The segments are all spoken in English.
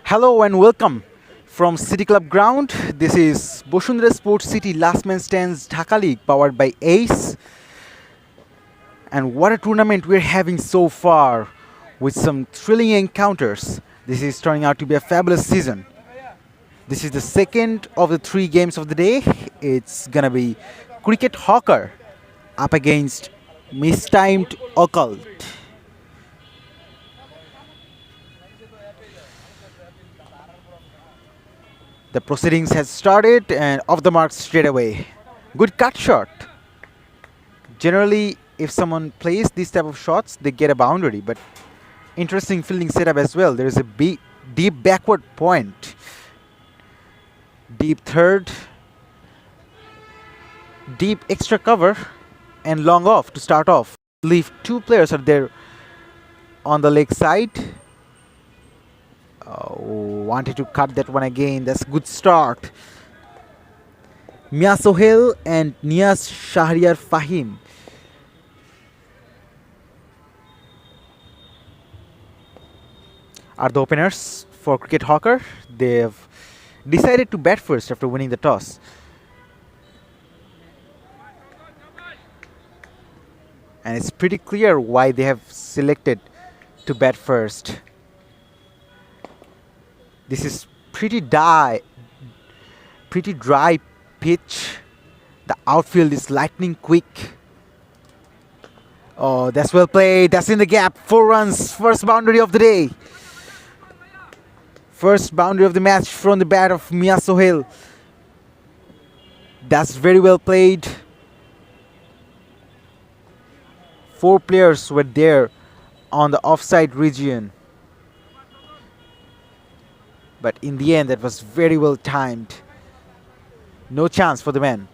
Hello and welcome from City Club Ground. This is Boshundra Sports City Last Man Stands Dhaka League powered by Ace. And what a tournament we're having so far with some thrilling encounters. This is turning out to be a fabulous season. This is the second of the three games of the day. It's gonna be Cricket Hawker up against Mistimed Occult. The proceedings has started and off the mark straight away. Good cut shot. Generally, if someone plays these type of shots, they get a boundary. But interesting fielding setup as well. There is a deep backward point, deep third, deep extra cover, and long off to start off. Leave two players are there on the leg side. Wanted to cut that one again. That's a good start. Mia Sohail and Niaz Shahriar Fahim are the openers for Cricket Hawker. They've decided to bat first after winning the toss. And it's pretty clear why they have selected to bat first. This is pretty dry pitch. The outfield is lightning quick. Oh, that's well played. That's in the gap. 4 runs. First boundary of the day. First boundary of the match from the bat of Mia Sohail. That's very well played. 4 players were there on the offside region. But in the end, that was very well timed. No chance for the man.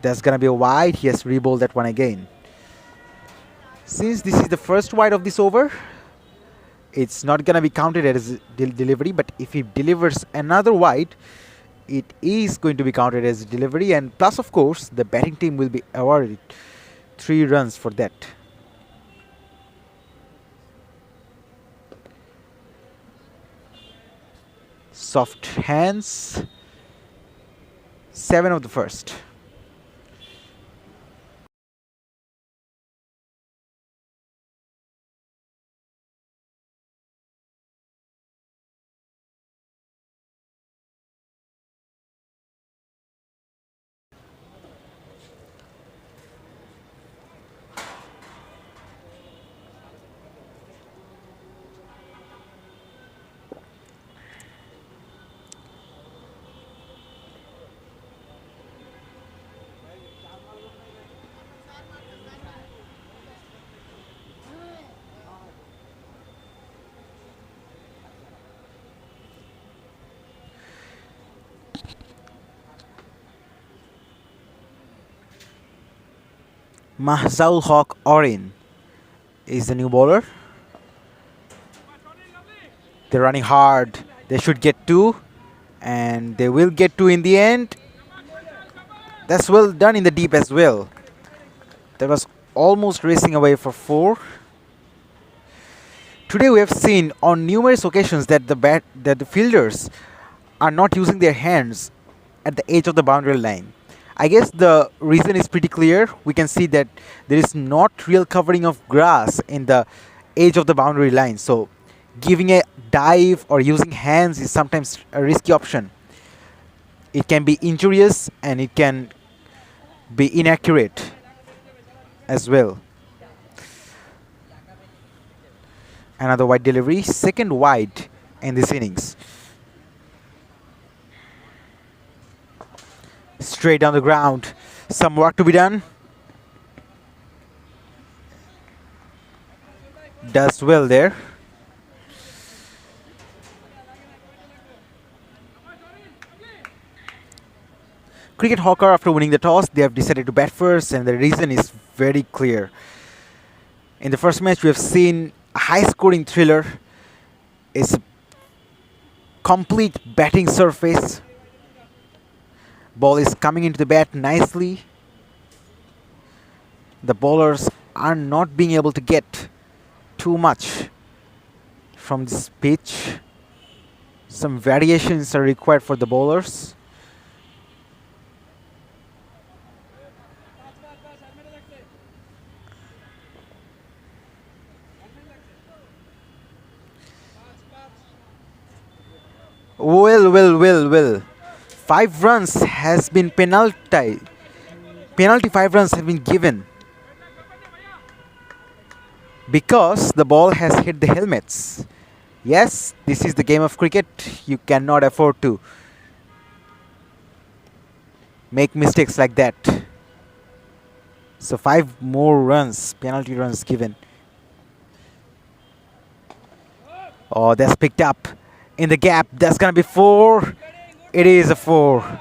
That's gonna be a wide. He has rebowled that one again. Since this is the first wide of this over, it's not gonna be counted as delivery. But if he delivers another wide, it is going to be counted as delivery. And plus, of course, the batting team will be awarded 3 runs for that. Soft hands. 7 of the first. Mahzaul Haq Orin is the new bowler. They're running hard. They should get 2, and they will get 2 in the end. That's well done in the deep as well. That was almost racing away for 4. Today we have seen on numerous occasions that the fielders are not using their hands at the edge of the boundary line. I guess the reason is pretty clear. We can see that there is not real covering of grass in the edge of the boundary line. So giving a dive or using hands is sometimes a risky option. It can be injurious and it can be inaccurate as well. Another wide delivery, second wide in this innings. Straight down the ground. Some work to be done. Does well there. Cricket Hawker, after winning the toss, they have decided to bat first, and the reason is very clear. In the first match, we have seen a high-scoring thriller. It's a complete batting surface. Ball is coming into the bat nicely. The bowlers are not being able to get too much from this pitch. Some variations are required for the bowlers. Well. 5 runs has been penalty. Penalty 5 runs have been given because the ball has hit the helmets. Yes, this is the game of cricket. You cannot afford to make mistakes like that. So 5 more runs, penalty runs given. Oh, that's picked up in the gap. That's gonna be 4. It is a 4.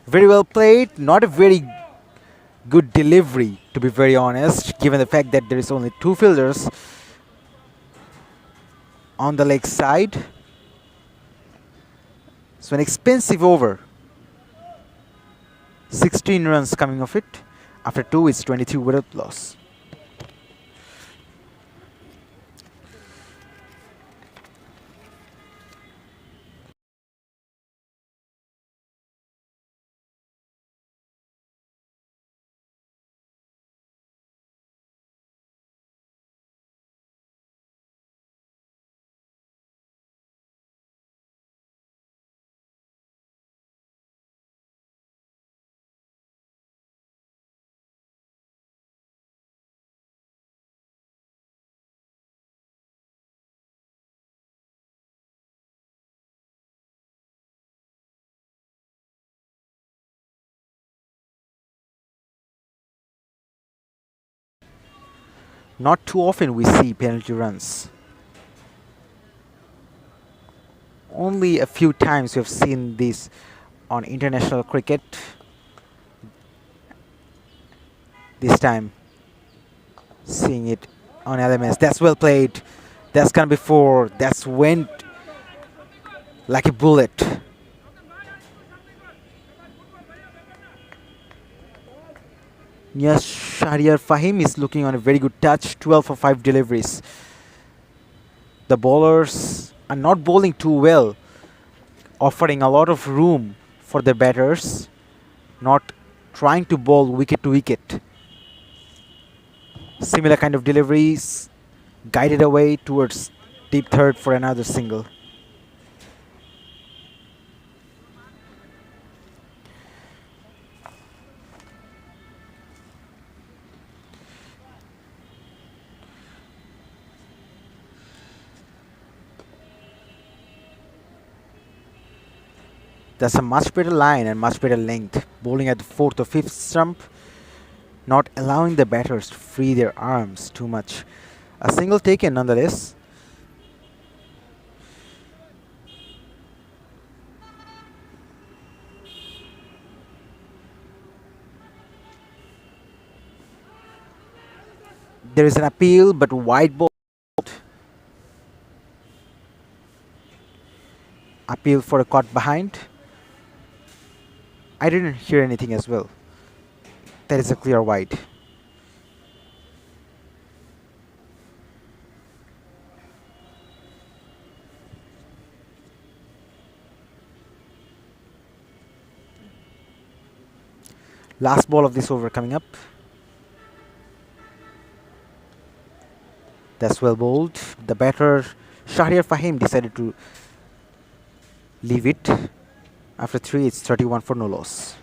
Very well played. Not a very good delivery, to be very honest, given the fact that there is only 2 fielders on the leg side. So an expensive over. 16 runs coming of it. After 2, it's 22 without loss. Not too often we see penalty runs. Only a few times we have seen this on international cricket. This time, seeing it on LMS. That's well played. That's gonna be 4. That's went like a bullet. Yes, Shahriar Fahim is looking on a very good touch. 12 for 5 deliveries. The bowlers are not bowling too well, offering a lot of room for the batters, not trying to bowl wicket to wicket. Similar kind of deliveries, guided away towards deep third for another single. That's a much better line and much better length. Bowling at the 4th or 5th stump, not allowing the batters to free their arms too much. A single taken nonetheless. There is an appeal, but wide ball. Appeal for a caught behind. I didn't hear anything as well. That is a clear wide. Last ball of this over coming up. That's well bowled. The batter Shahriar Fahim decided to leave it. After 3, it's 31 for no loss.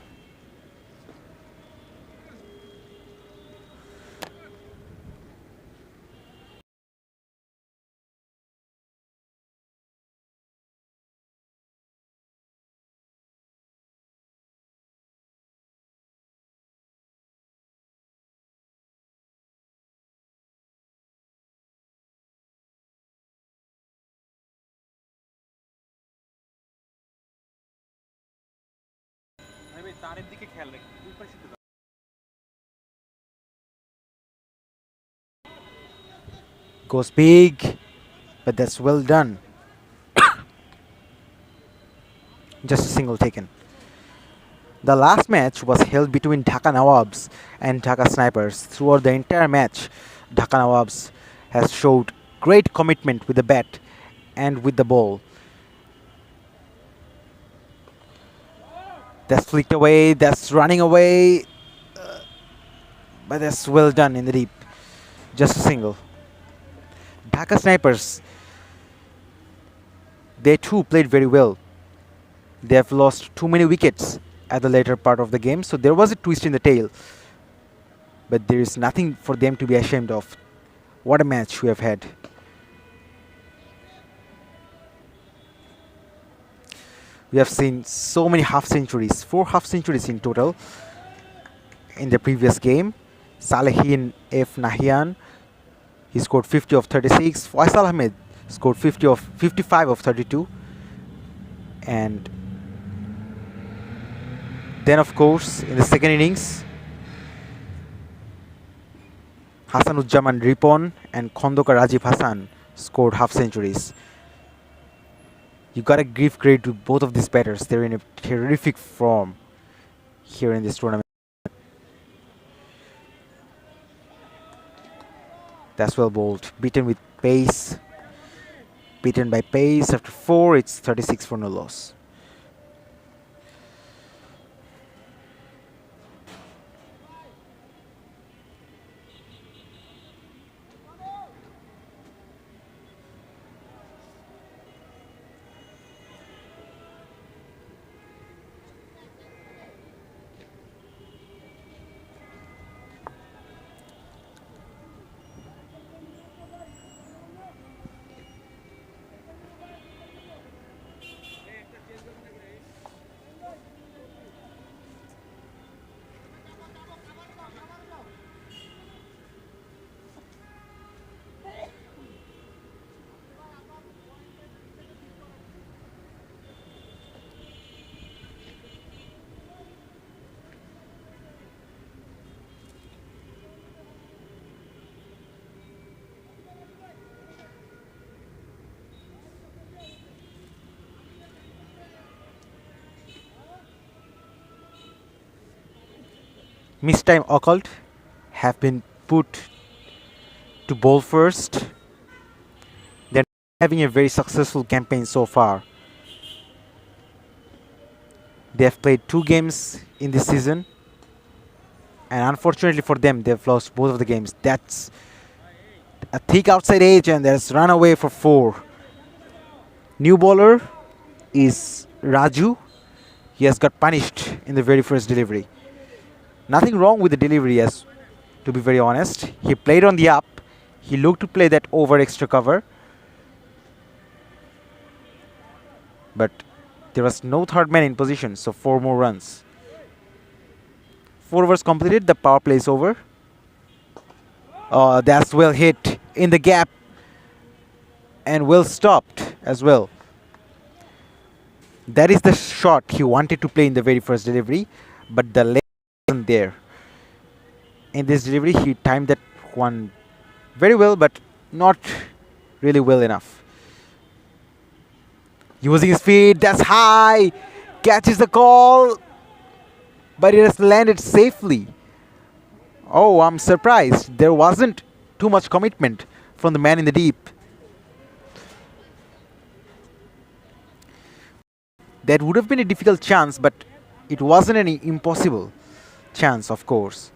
Goes big, but that's well done. Just a single taken. The last match was held between Dhaka Nawabs and Dhaka Snipers. Throughout the entire match, Dhaka Nawabs has showed great commitment with the bat and with the ball. That's flicked away, that's running away, but that's well done in the deep. Just a single. Dhaka Snipers, they too played very well. They have lost too many wickets at the later part of the game, so there was a twist in the tail. But there is nothing for them to be ashamed of. What a match we have had. We have seen so many half centuries, 4 half centuries in total in the previous game. Salehin F. Nahian, he scored 50 of 36. Faisal Ahmed scored 55 of 32. And then of course in the second innings, Hasanujjaman Ripon and Khondoka Rajiv Hassan scored half centuries. You gotta give credit to both of these batters. They're in a terrific form here in this tournament. That's well bowled. Beaten with pace. Beaten by pace. After 4, it's 36 for no loss. Mistime Occult have been put to bowl first. They're having a very successful campaign so far. They have played 2 games in this season, and unfortunately for them, they've lost both of the games. That's a thick outside edge, and there's run away for 4. New bowler is Raju. He has got punished in the very first delivery. Nothing wrong with the delivery, as to be very honest. He played on the up. He looked to play that over extra cover. But there was no third man in position, so 4 more runs. 4 overs completed, the power play is over. That's well hit in the gap and well stopped as well. That is the shot he wanted to play in the very first delivery, but the leg wasn't there. In this delivery, he timed that one very well, but not really well enough. Using his feet, that's high, catches the call, but it has landed safely. Oh, I'm surprised. There wasn't too much commitment from the man in the deep. That would have been a difficult chance, but it wasn't any impossible chance, of course.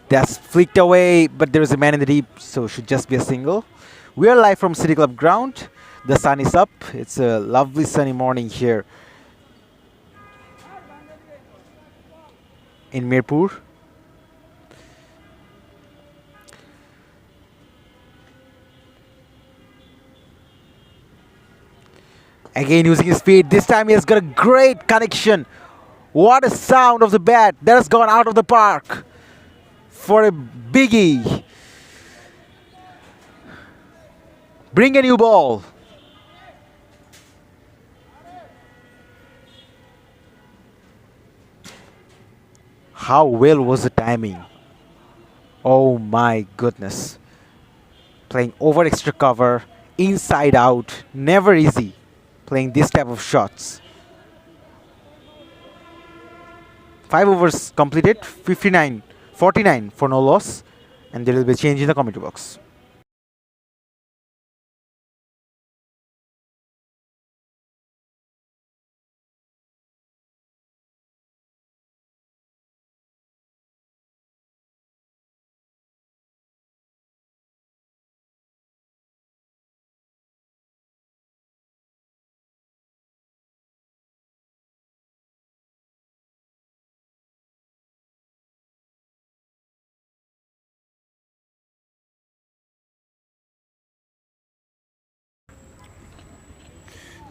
That's flicked away, but there is a man in the deep, so it should just be a single. We are live from City Club ground. The sun is up. It's a lovely sunny morning here in Mirpur. Again using his feet. This time he has got a great connection. What a sound of the bat. That has gone out of the park for a biggie. Bring a new ball. How well was the timing? Oh my goodness. Playing over extra cover, inside out, never easy playing this type of shots. 5 overs completed, 49 for no loss, and there will be a change in the commentary box.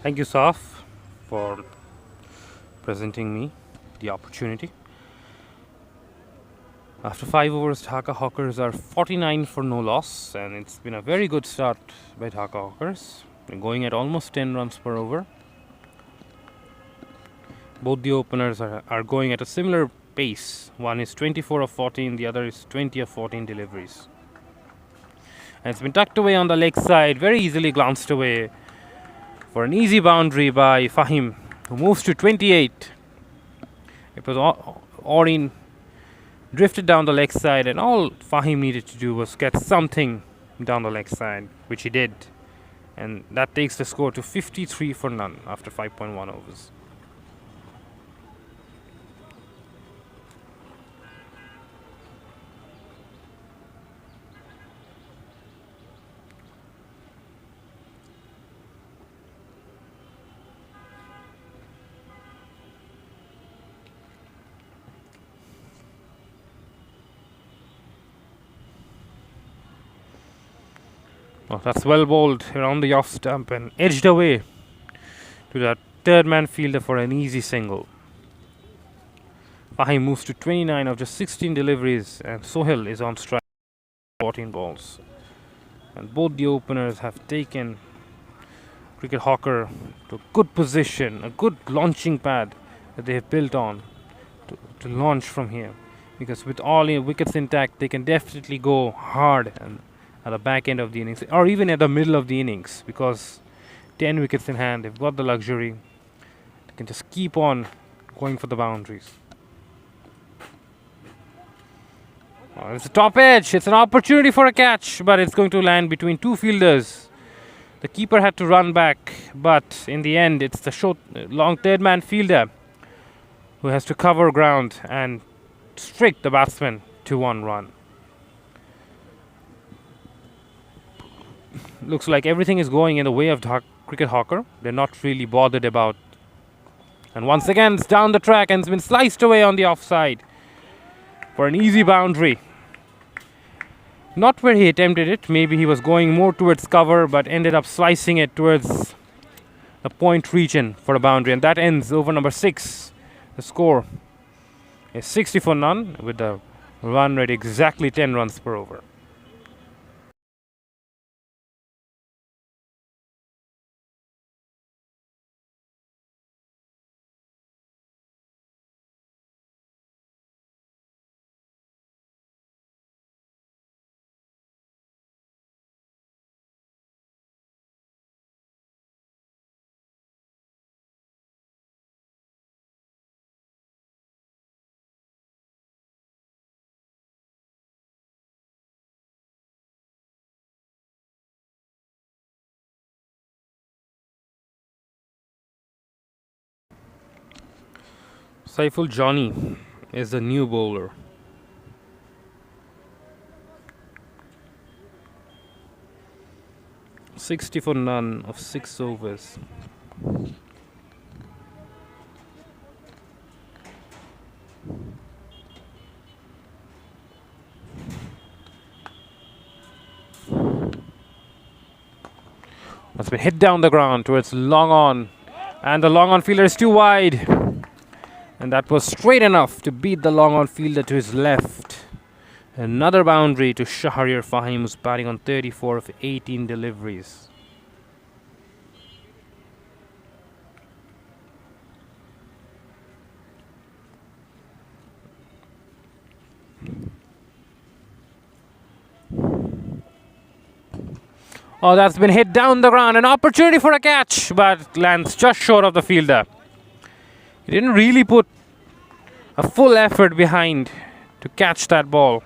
Thank you, Saf, for presenting me the opportunity. After 5 overs, Dhaka Hawkers are 49 for no loss, and it's been a very good start by Dhaka Hawkers. They're going at almost 10 runs per over. Both the openers are going at a similar pace. One is 24 of 14, the other is 20 of 14 deliveries. And it's been tucked away on the leg side, very easily glanced away for an easy boundary by Fahim, who moves to 28. It was Orin drifted down the leg side, and all Fahim needed to do was get something down the leg side, which he did. And that takes the score to 53 for none after 5.1 overs. Oh, that's well bowled around the off stump and edged away to that third man fielder for an easy single. Fahim moves to 29 of just 16 deliveries, and Sohail is on strike 14 balls. And both the openers have taken Cricket Hawker to a good position, a good launching pad that they have built on to launch from here. Because with all wickets intact, they can definitely go hard and at the back end of the innings, or even at the middle of the innings, because 10 wickets in hand, they've got the luxury. They can just keep on going for the boundaries. Oh, it's a top edge. It's an opportunity for a catch, but it's going to land between two fielders. The keeper had to run back, but in the end, it's the long third man fielder who has to cover ground and strict the batsman to 1 run. Looks like everything is going in the way of Cricket Hawker. They're not really bothered about. And once again, it's down the track and it's been sliced away on the offside for an easy boundary. Not where he attempted it. Maybe he was going more towards cover, but ended up slicing it towards the point region for a boundary. And that ends over number 6. The score is 60 for none, with the run rate exactly 10 runs per over. Saiful Johnny is the new bowler. $60 for none of 6 overs. That's been hit down the ground towards long on, and the long on fielder is too wide. And that was straight enough to beat the long on fielder to his left. Another boundary to Shahriar Fahim, who's batting on 34 of 18 deliveries. Oh, that's been hit down the ground. An opportunity for a catch, but lands just short of the fielder. He didn't really put a full effort behind to catch that ball.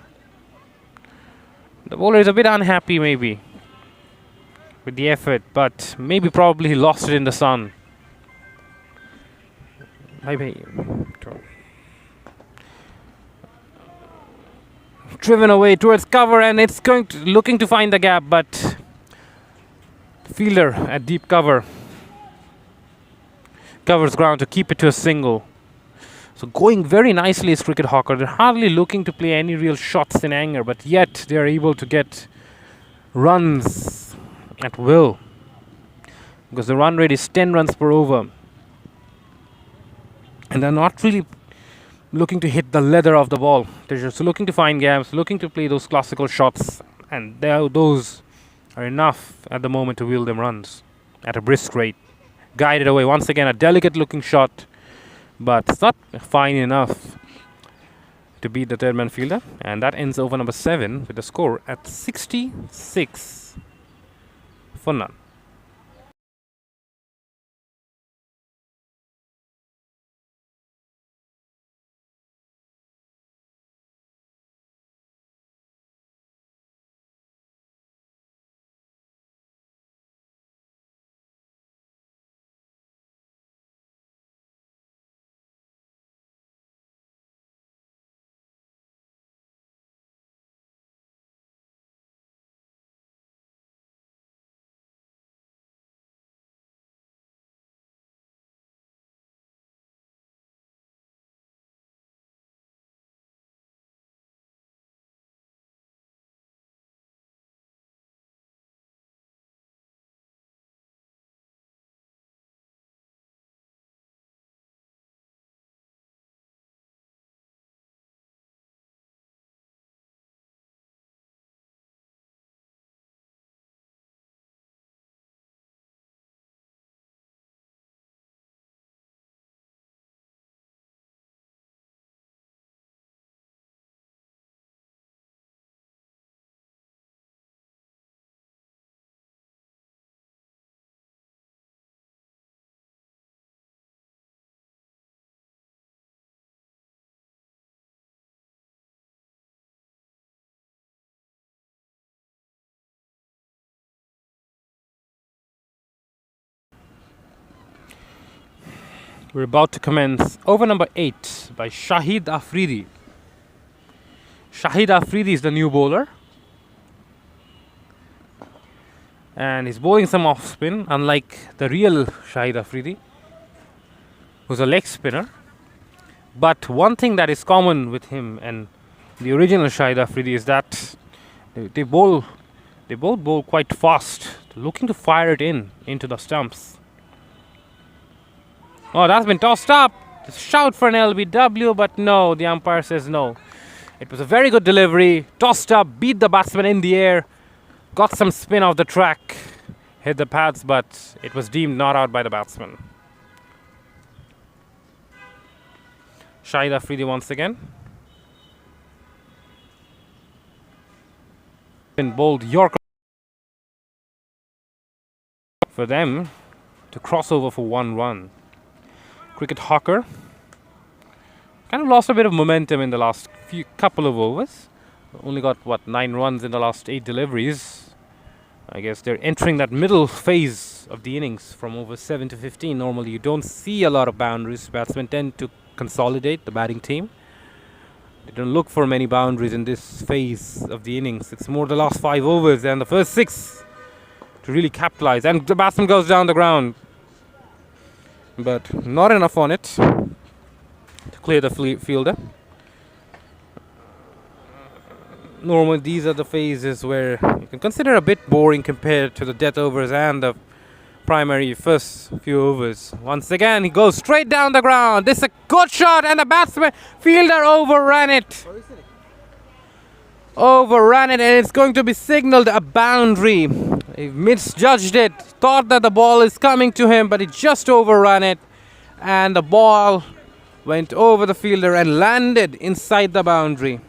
The bowler is a bit unhappy maybe with the effort, but probably he lost it in the sun. Maybe driven away towards cover, and it's looking to find the gap, but fielder at deep cover covers ground to keep it to a single. So going very nicely is Cricket Hawker. They're hardly looking to play any real shots in anger, but yet they're able to get runs at will, because the run rate is 10 runs per over, and they're not really looking to hit the leather of the ball. They're just looking to find gaps, looking to play those classical shots, and those are enough at the moment to wheel them runs at a brisk rate. Guided away once again, a delicate looking shot, but it's not fine enough to beat the third man fielder, and that ends over number 7 with the score at 66 for none. We're about to commence over number 8 by Shahid Afridi. Shahid Afridi is the new bowler, and he's bowling some off spin, unlike the real Shahid Afridi, who's a leg spinner. But one thing that is common with him and the original Shahid Afridi is that they both bowl quite fast, looking to fire it into the stumps. Oh, that's been tossed up. Shout for an LBW, but no, the umpire says no. It was a very good delivery, tossed up, beat the batsman in the air, got some spin off the track, hit the pads, but it was deemed not out by the batsman. Shahid Afridi once again. Been bowled Yorker for them to cross over for 1 run. Cricket Hawker kind of lost a bit of momentum in the last couple of overs. Only got 9 runs in the last 8 deliveries. I guess they're entering that middle phase of the innings from over 7 to 15. Normally you don't see a lot of boundaries. Batsmen tend to consolidate the batting team. They don't look for many boundaries in this phase of the innings. It's more the last 5 overs and the first 6 to really capitalize. And the batsman goes down the ground, but not enough on it to clear the fielder. Normally these are the phases where you can consider a bit boring compared to the death overs and the primary first few overs. Once again, he goes straight down the ground. This is a good shot, and the batsman fielder overran it. And it's going to be signaled a boundary. He misjudged it, thought that the ball is coming to him, but he just overran it, and the ball went over the fielder and landed inside the boundary.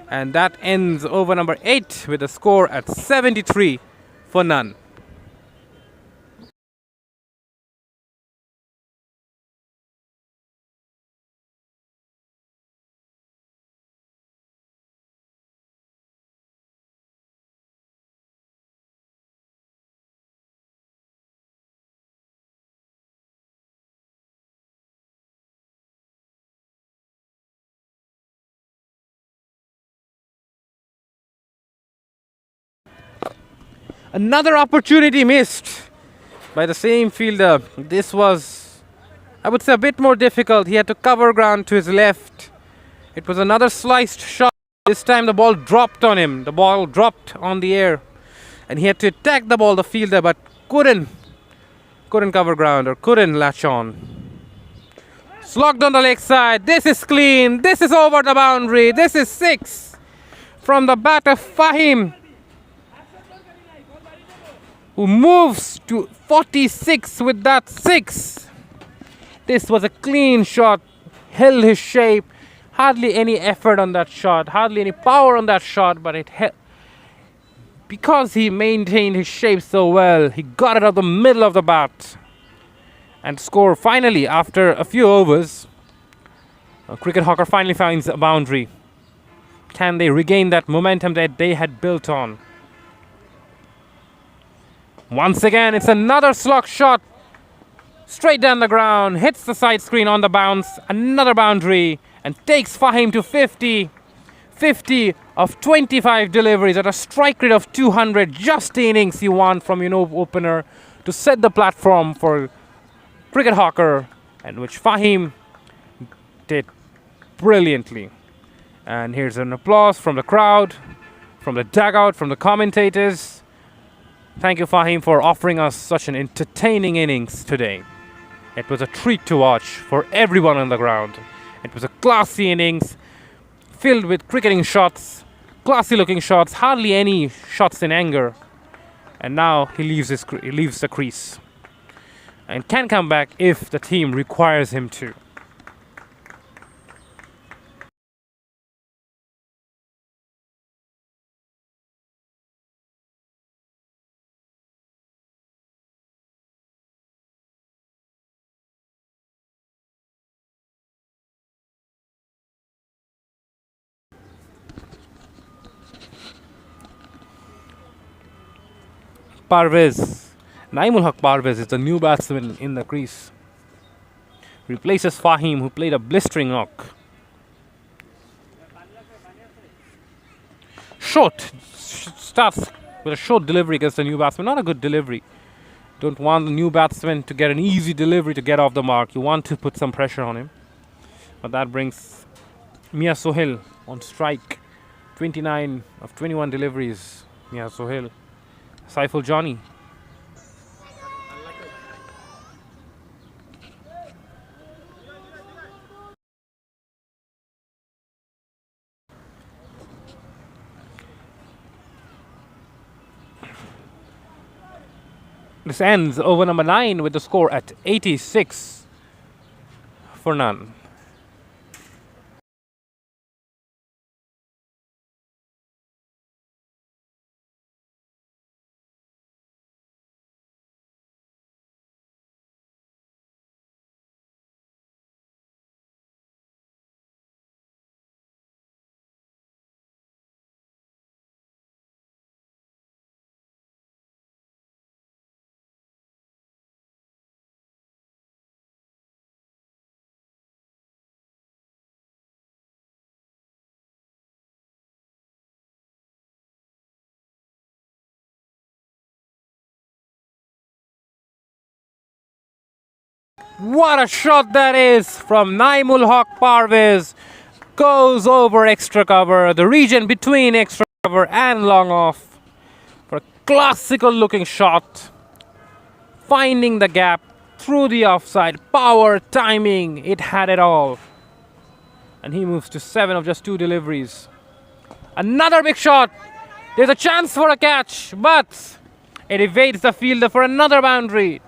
And that ends over number 8 with a score at 73 for none. Another opportunity missed by the same fielder. This was, I would say, a bit more difficult. He had to cover ground to his left. It was another sliced shot. This time the ball dropped on him. The ball dropped on the air. And he had to attack the ball, the fielder, but couldn't cover ground or couldn't latch on. Slogged on the leg side. This is clean. This is over the boundary. This is 6 from the bat of Fahim, who moves to 46 with that 6. This was a clean shot. Held his shape. Hardly any effort on that shot. Hardly any power on that shot, but it held. Because he maintained his shape so well, he got it out the middle of the bat and score finally after a few overs. Cricket Hawker finally finds a boundary. Can they regain that momentum that they had built on? Once again, it's another slog shot. Straight down the ground, hits the side screen on the bounce, another boundary, and takes Fahim to 50. 50 of 25 deliveries at a strike rate of 200. Just the innings you want from opener to set the platform for Cricket Hawker, and which Fahim did brilliantly. And here's an applause from the crowd, from the dugout, from the commentators. Thank you, Fahim, for offering us such an entertaining innings today. It was a treat to watch for everyone on the ground. It was a classy innings, filled with cricketing shots, classy looking shots, hardly any shots in anger. And now he leaves the crease and can come back if the team requires him to. Parvez. Naimul Haq Parvez is the new batsman in the crease. Replaces Fahim, who played a blistering knock. Short. Starts with a short delivery against the new batsman. Not a good delivery. Don't want the new batsman to get an easy delivery to get off the mark. You want to put some pressure on him. But that brings Mia Sohail on strike. 29 of 21 deliveries. Mia Sohail. Saiful Johnny. This ends over number 9 with the score at 86 for none. What a shot that is from Naimul Haq Parvez. Goes over extra cover, the region between extra cover and long off, for a classical looking shot. Finding the gap through the offside. Power, timing, it had it all. And he moves to 7 of just 2 deliveries. Another big shot. There's a chance for a catch, but it evades the fielder for another boundary.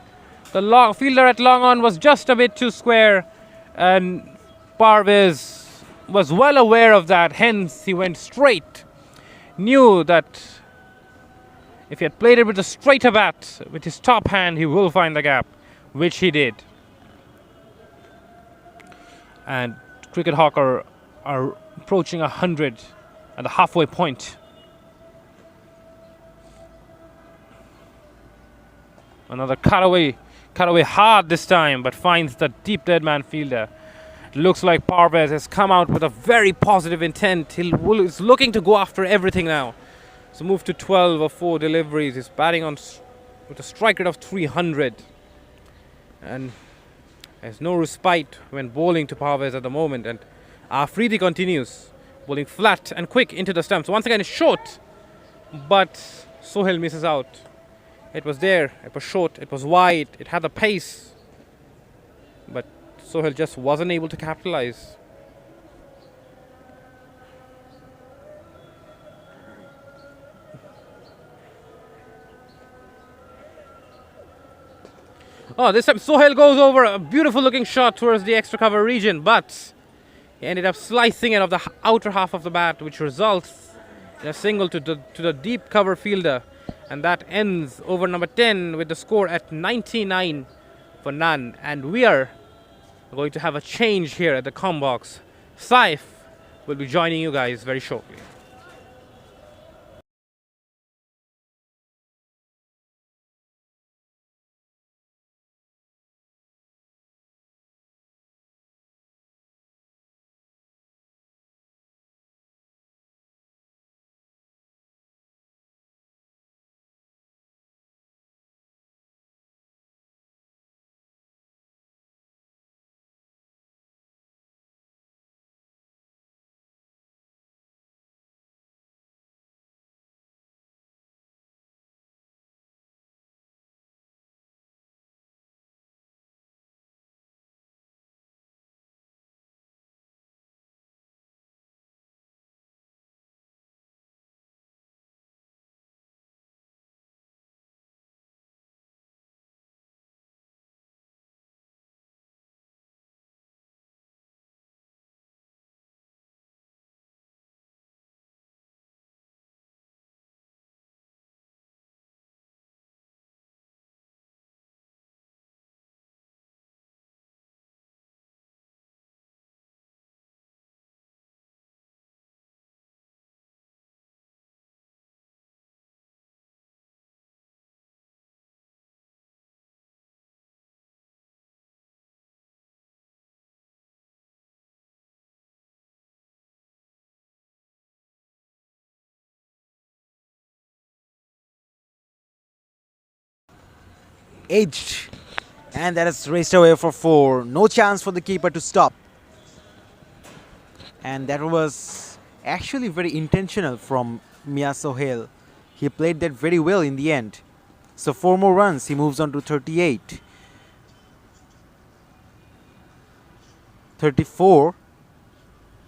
The fielder at long on was just a bit too square, and Parvez was well aware of that, hence he went straight. Knew that if he had played it with a straighter bat, with his top hand, he will find the gap, which he did. And Cricket Hawker are approaching 100 at the halfway point. Another cutaway hard this time, but finds the deep dead man fielder. It looks like Parvez has come out with a very positive intent. He is looking to go after everything now. So moved to 12 or 4 deliveries. He's batting on with a strike rate of 300. And there's no respite when bowling to Parvez at the moment. And Afridi continues, bowling flat and quick into the stumps. Once again, it's short, but Sohail misses out. It was there, it was short, it was wide, it had the pace, but Sohail just wasn't able to capitalize. Oh, this time Sohail goes over a beautiful looking shot towards the extra cover region, but he ended up slicing it off the outer half of the bat, which results in a single to the deep cover fielder. And that ends over number 10 with the score at 99 for none. And we are going to have a change here at the comm box. Saif will be joining you guys very shortly. Edged, and that is raced away for 4. No chance for the keeper to stop. And that was actually very intentional from Mia Sohail. He played that very well in the end. So 4 more runs, he moves on to 38. 34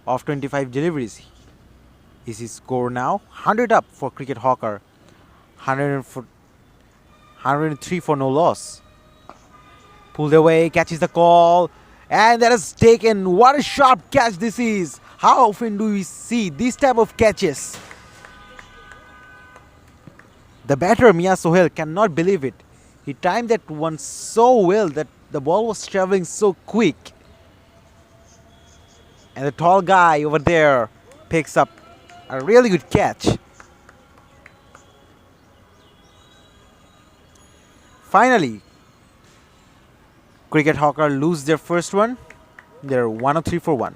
of 25 deliveries is his score now. 100 up for Cricket Hawker. 103 for no loss. Pulled away, catches the call, and that is taken. What a sharp catch this is. How often do we see this type of catches? The batter Mia Sohail cannot believe it. He timed that one so well that the ball was traveling so quick. And the tall guy over there picks up a really good catch. Finally, Cricket Hawker lose their first one. They're 103 for 1.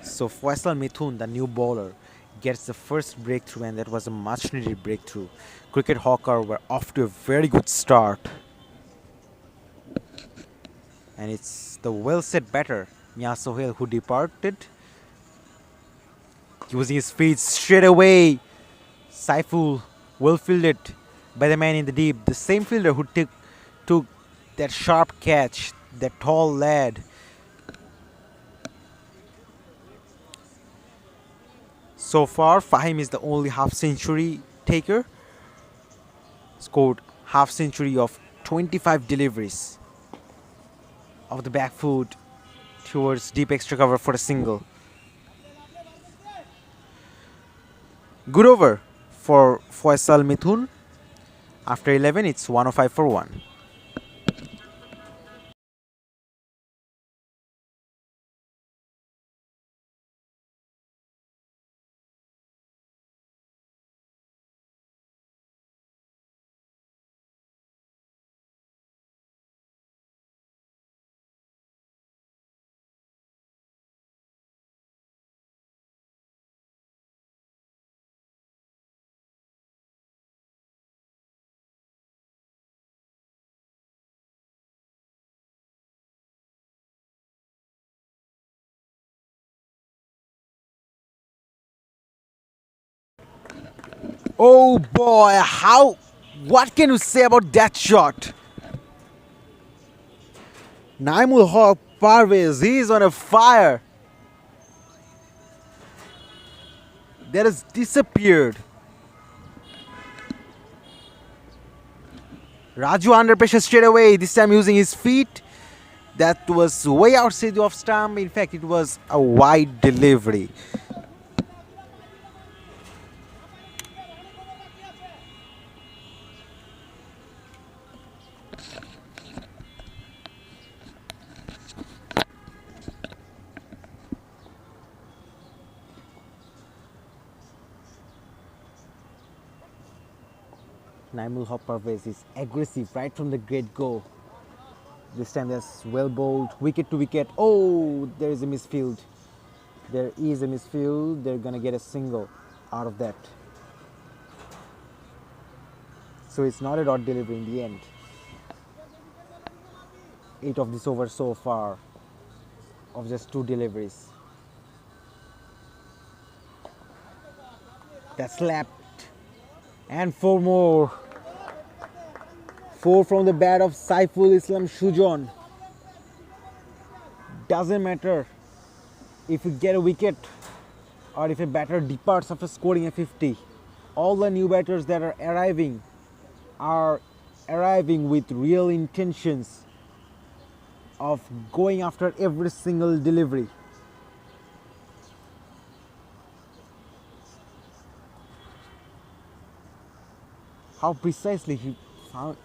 So Faisal Mithun, the new bowler, gets the first breakthrough, and that was a much needed breakthrough. Cricket Hawker were off to a very good start. And it's the well set batter, Mia Sohail, who departed. Using his feet straight away. Saiful well fielded by the man in the deep. The same fielder who took that sharp catch, that tall lad. So far, Fahim is the only half century taker. Scored half century of 25 deliveries of the back foot towards deep extra cover for a single. Good over for Faisal Mithun. After 11, it's 105 for 1. Oh boy, how? What can you say about that shot? Naimul Haq Parvez, he is on a fire. That has disappeared. Raju under pressure straight away, this time using his feet. That was way outside the off stump. In fact, it was a wide delivery. Naimul Haq Parvez is aggressive right from the get go. This time that's well bowled, wicket to wicket. Oh, there is a misfield. There is a misfield. They're gonna get a single out of that. So it's not a dot delivery in the end. 8 of this over so far of just 2 deliveries. That slapped. And 4 more. 4 from the bat of Saiful Islam Shujon. Doesn't matter if you get a wicket or if a batter departs after scoring a 50. All the new batters that are arriving with real intentions of going after every single delivery. How precisely he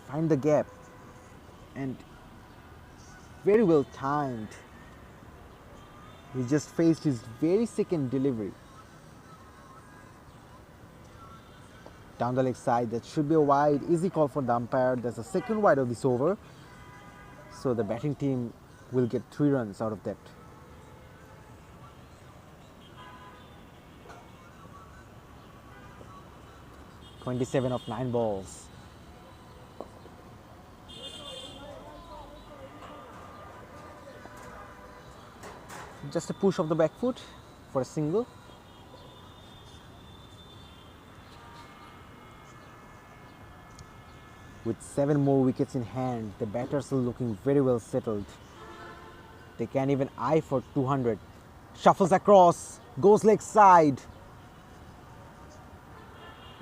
found the gap, and very well timed. He just faced his very second delivery. Down the leg side, that should be a wide, easy call for the umpire. That's the second wide of this over. So the batting team will get 3 runs out of that. "27 of 9 balls. Just a push of the back foot for a single. With 7 more wickets in hand, the batters are looking very well settled. They can't even eye for 200. Shuffles across, goes leg side,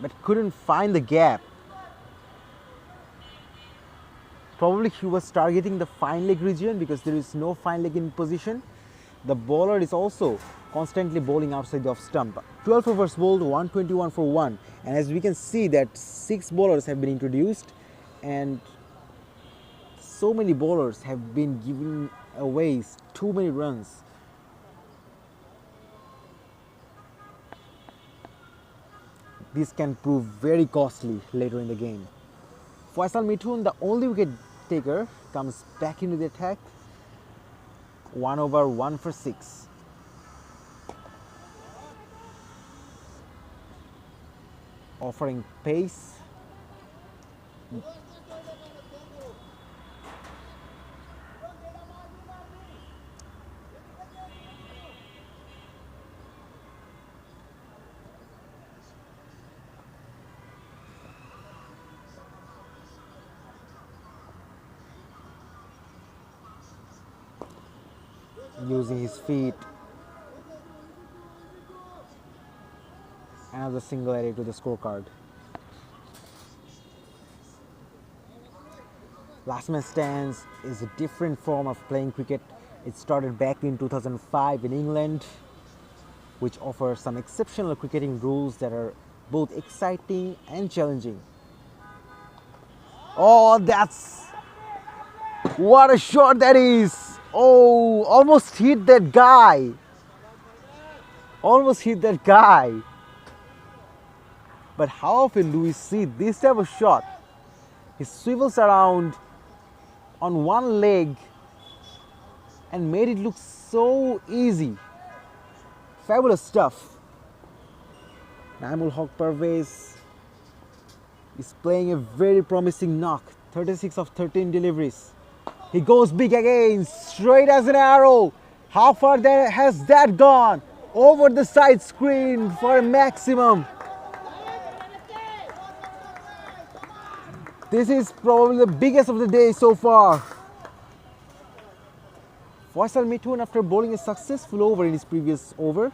but couldn't find the gap. Probably he was targeting the fine leg region because there is no fine leg in position. The bowler is also constantly bowling outside the off stump. 12 overs bowled, 121 for 1. And as we can see that 6 bowlers have been introduced, and so many bowlers have been giving away too many runs. This can prove very costly later in the game. Faisal Mithun, the only wicket taker, comes back into the attack. 1 over 1 for 6. Offering pace. Using his feet. Another single added to the scorecard. Last man stands is a different form of playing cricket. It started back in 2005 in England, which offers some exceptional cricketing rules that are both exciting and challenging. Oh, that's what a shot that is! Oh, almost hit that guy. Almost hit that guy. But how often do we see this type of shot? He swivels around on one leg and made it look so easy. Fabulous stuff. Naimul Haq Parvez is playing a very promising knock. 36 of 13 deliveries. He goes big again, straight as an arrow. How far has that gone? Over the side screen for a maximum. This is probably the biggest of the day so far. Faisal Mithun, after bowling a successful over in his previous over,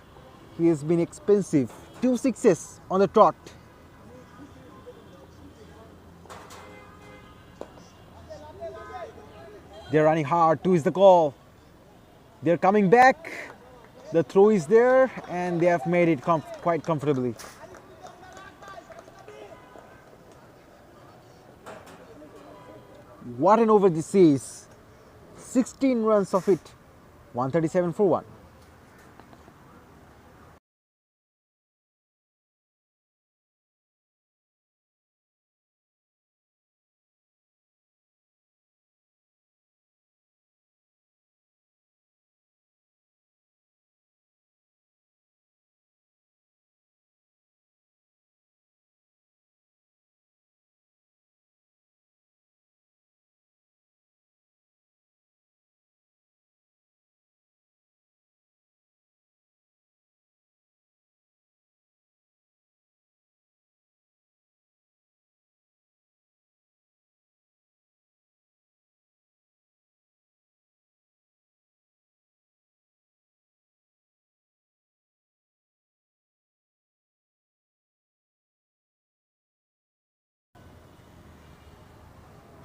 he has been expensive. 2 sixes on the trot. They're running hard, 2 is the call. They're coming back. The throw is there and they have made it quite comfortably. What an over this is. 16 runs of it. 137 for 1.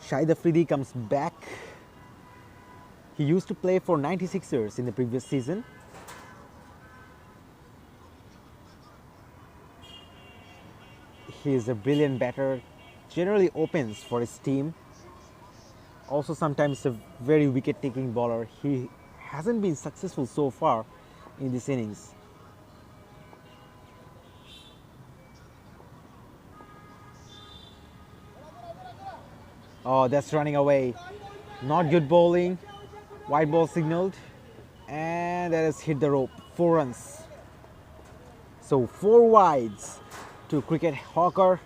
Shahid Afridi comes back. He used to play for 96ers in the previous season. He is a brilliant batter, generally opens for his team. Also sometimes a very wicket-taking bowler. He hasn't been successful so far in this innings. Oh, that's running away. Not good bowling. White ball signaled. And that has hit the rope. 4 runs. So 4 wides to Cricket Hawker.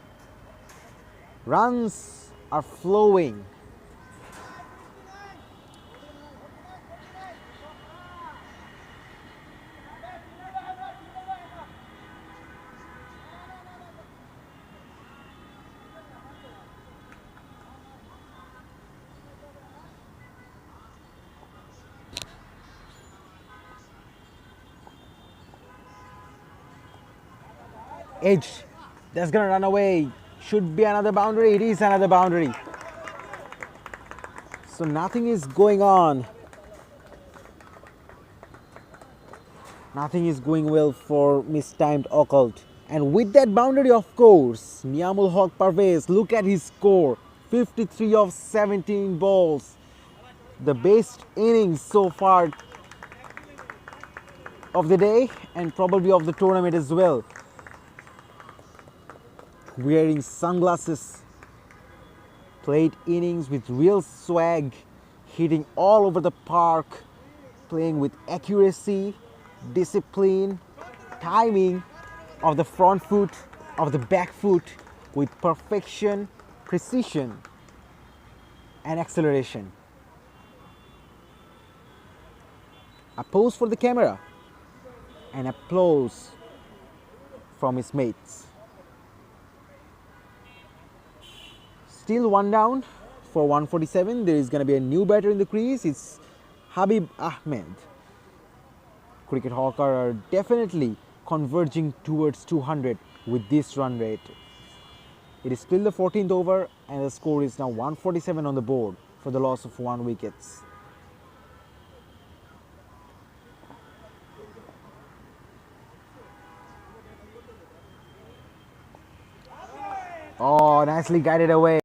Runs are flowing. Edge. That's gonna run away. Should be another boundary. It is another boundary. So nothing is going on. Nothing is going well for mistimed occult. And with that boundary, of course, Niamul Haq Parvez, look at his score. 53 of 17 balls. The best innings so far of the day and probably of the tournament as well. Wearing sunglasses, played innings with real swag, hitting all over the park, playing with accuracy, discipline, timing of the front foot, of the back foot with perfection, precision and acceleration. A pose for the camera and applause from his mates. Still 1 down for 147. There is going to be a new batter in the crease. It's Habib Ahmed. Cricket Hawker are definitely converging towards 200 with this run rate. It is still the 14th over and the score is now 147 on the board for the loss of 1 wicket. Oh, nicely guided away.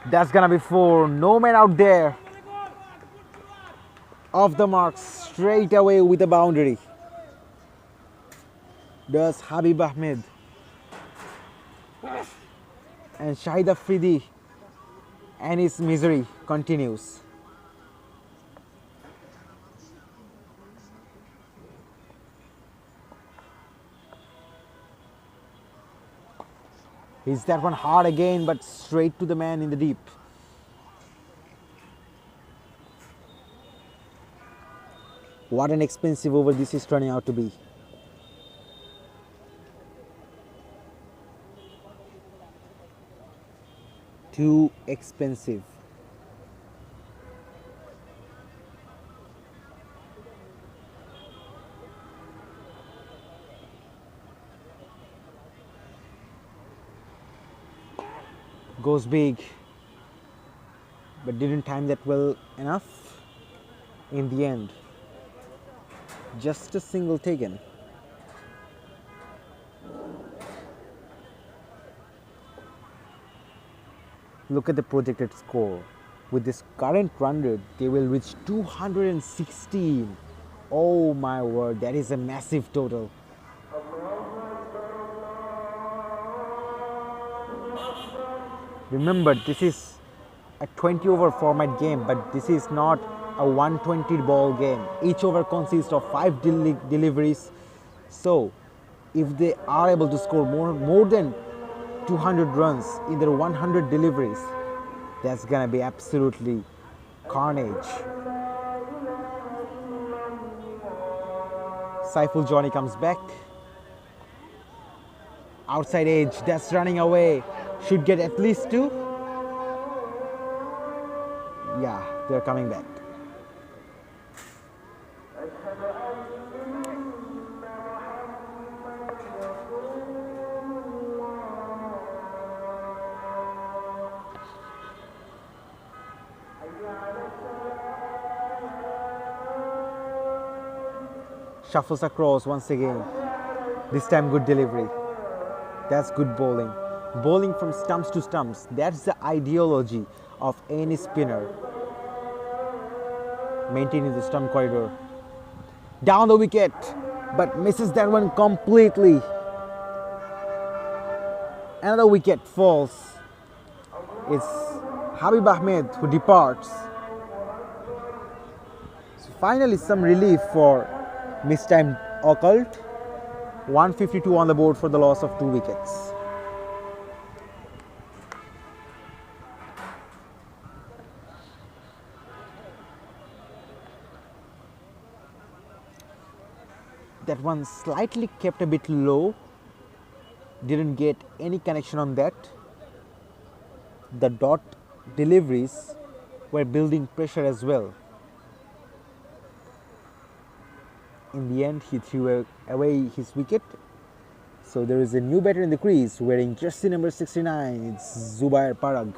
That's gonna be 4. No man out there. Off the mark, straight away with a boundary. Does Habib Ahmed. And Shahid Afridi and his misery continues. Hits that one hard again, but straight to the man in the deep. What an expensive over this is turning out to be. Too expensive. Goes big, but didn't time that well enough. In the end, just a single taken. Look at the projected score. With this current run rate, they will reach 216. Oh my word, that is a massive total. Remember, this is a 20 over format game, but this is not a 120 ball game. Each over consists of 5 deliveries. So, if they are able to score more than 200 runs in their 100 deliveries, that's gonna be absolutely carnage. Saiful Johnny comes back. Outside edge, that's running away. Should get at least 2. Yeah, they're coming back. Shuffles across once again. This time good delivery. That's good bowling. Bowling from stumps to stumps. That's the ideology of any spinner. Maintaining the stump corridor. Down the wicket, but misses that one completely. Another wicket falls. It's Habib Ahmed who departs. So finally some relief for mistimed occult. 152 on the board for the loss of 2 wickets. That one slightly kept a bit low. Didn't get any connection on that. The dot deliveries were building pressure as well. In the end, he threw away his wicket. So there is a new batter in the crease wearing jersey number 69. It's Zubair Parag.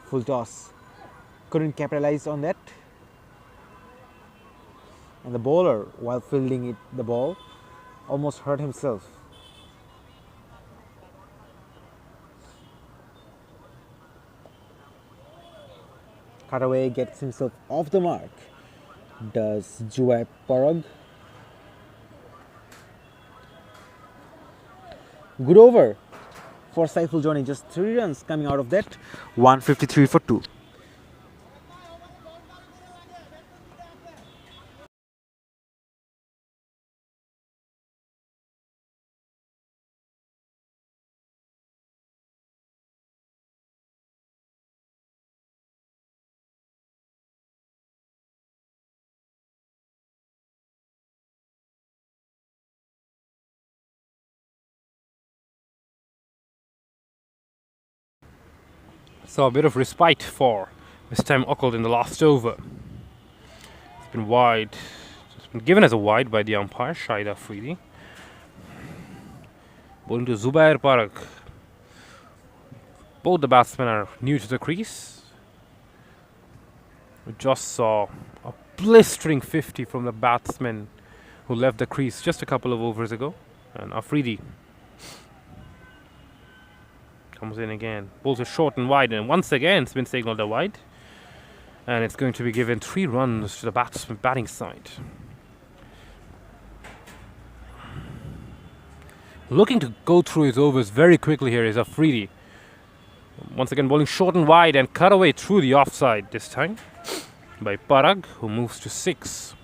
Full toss. Couldn't capitalize on that. And the bowler, while fielding the ball, almost hurt himself. Cutaway gets himself off the mark. Does Zubair Parag. Good over for Saiful Johnny. Just 3 runs coming out of that. 153 for 2. So a bit of respite for MISTIMED OCCULT in the last over. It's been wide. It's been given as a wide by the umpire, Shahid Afridi. Bowling to Zubair Parag. Both the batsmen are new to the crease. We just saw a blistering 50 from the batsman who left the crease just a couple of overs ago. And Afridi Comes in again. Bowls it short and wide, and once again it's been signaled a wide. And it's going to be given 3 runs to the batting side. Looking to go through his overs very quickly here is Afridi. Once again bowling short and wide and cut away through the offside this time by Parag, who moves to 6.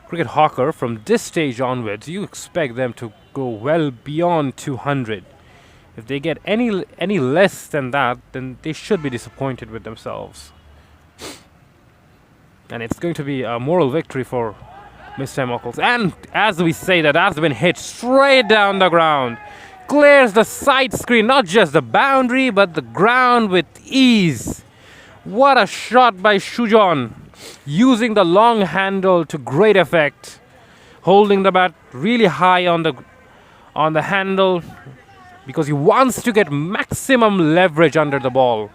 Cricket hawker, from this stage onwards, you expect them to go well beyond 200. If they get any less than that, then they should be disappointed with themselves. And it's going to be a moral victory for MISTIMED OCCULT. And as we say, that's been hit straight down the ground. Clears the side screen, not just the boundary, but the ground with ease. What a shot by Sujon, using the long handle to great effect, holding the bat really high on the handle, because he wants to get maximum leverage under the ball.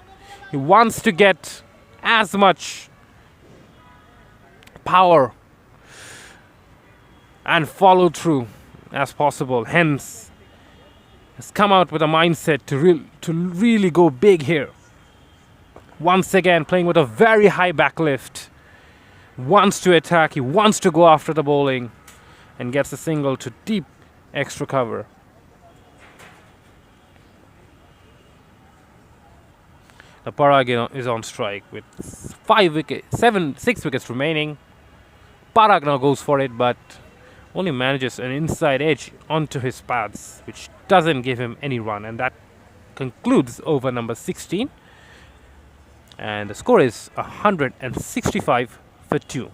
He wants to get as much power and follow through as possible. Hence, has come out with a mindset to really go big here. Once again, playing with a very high backlift. Wants to attack, he wants to go after the bowling, and gets a single to deep extra cover. The Parag is on strike with 6 wickets remaining. Parag now goes for it, but only manages an inside edge onto his pads, which doesn't give him any run, and that concludes over number 16. And the score is 165 for 2.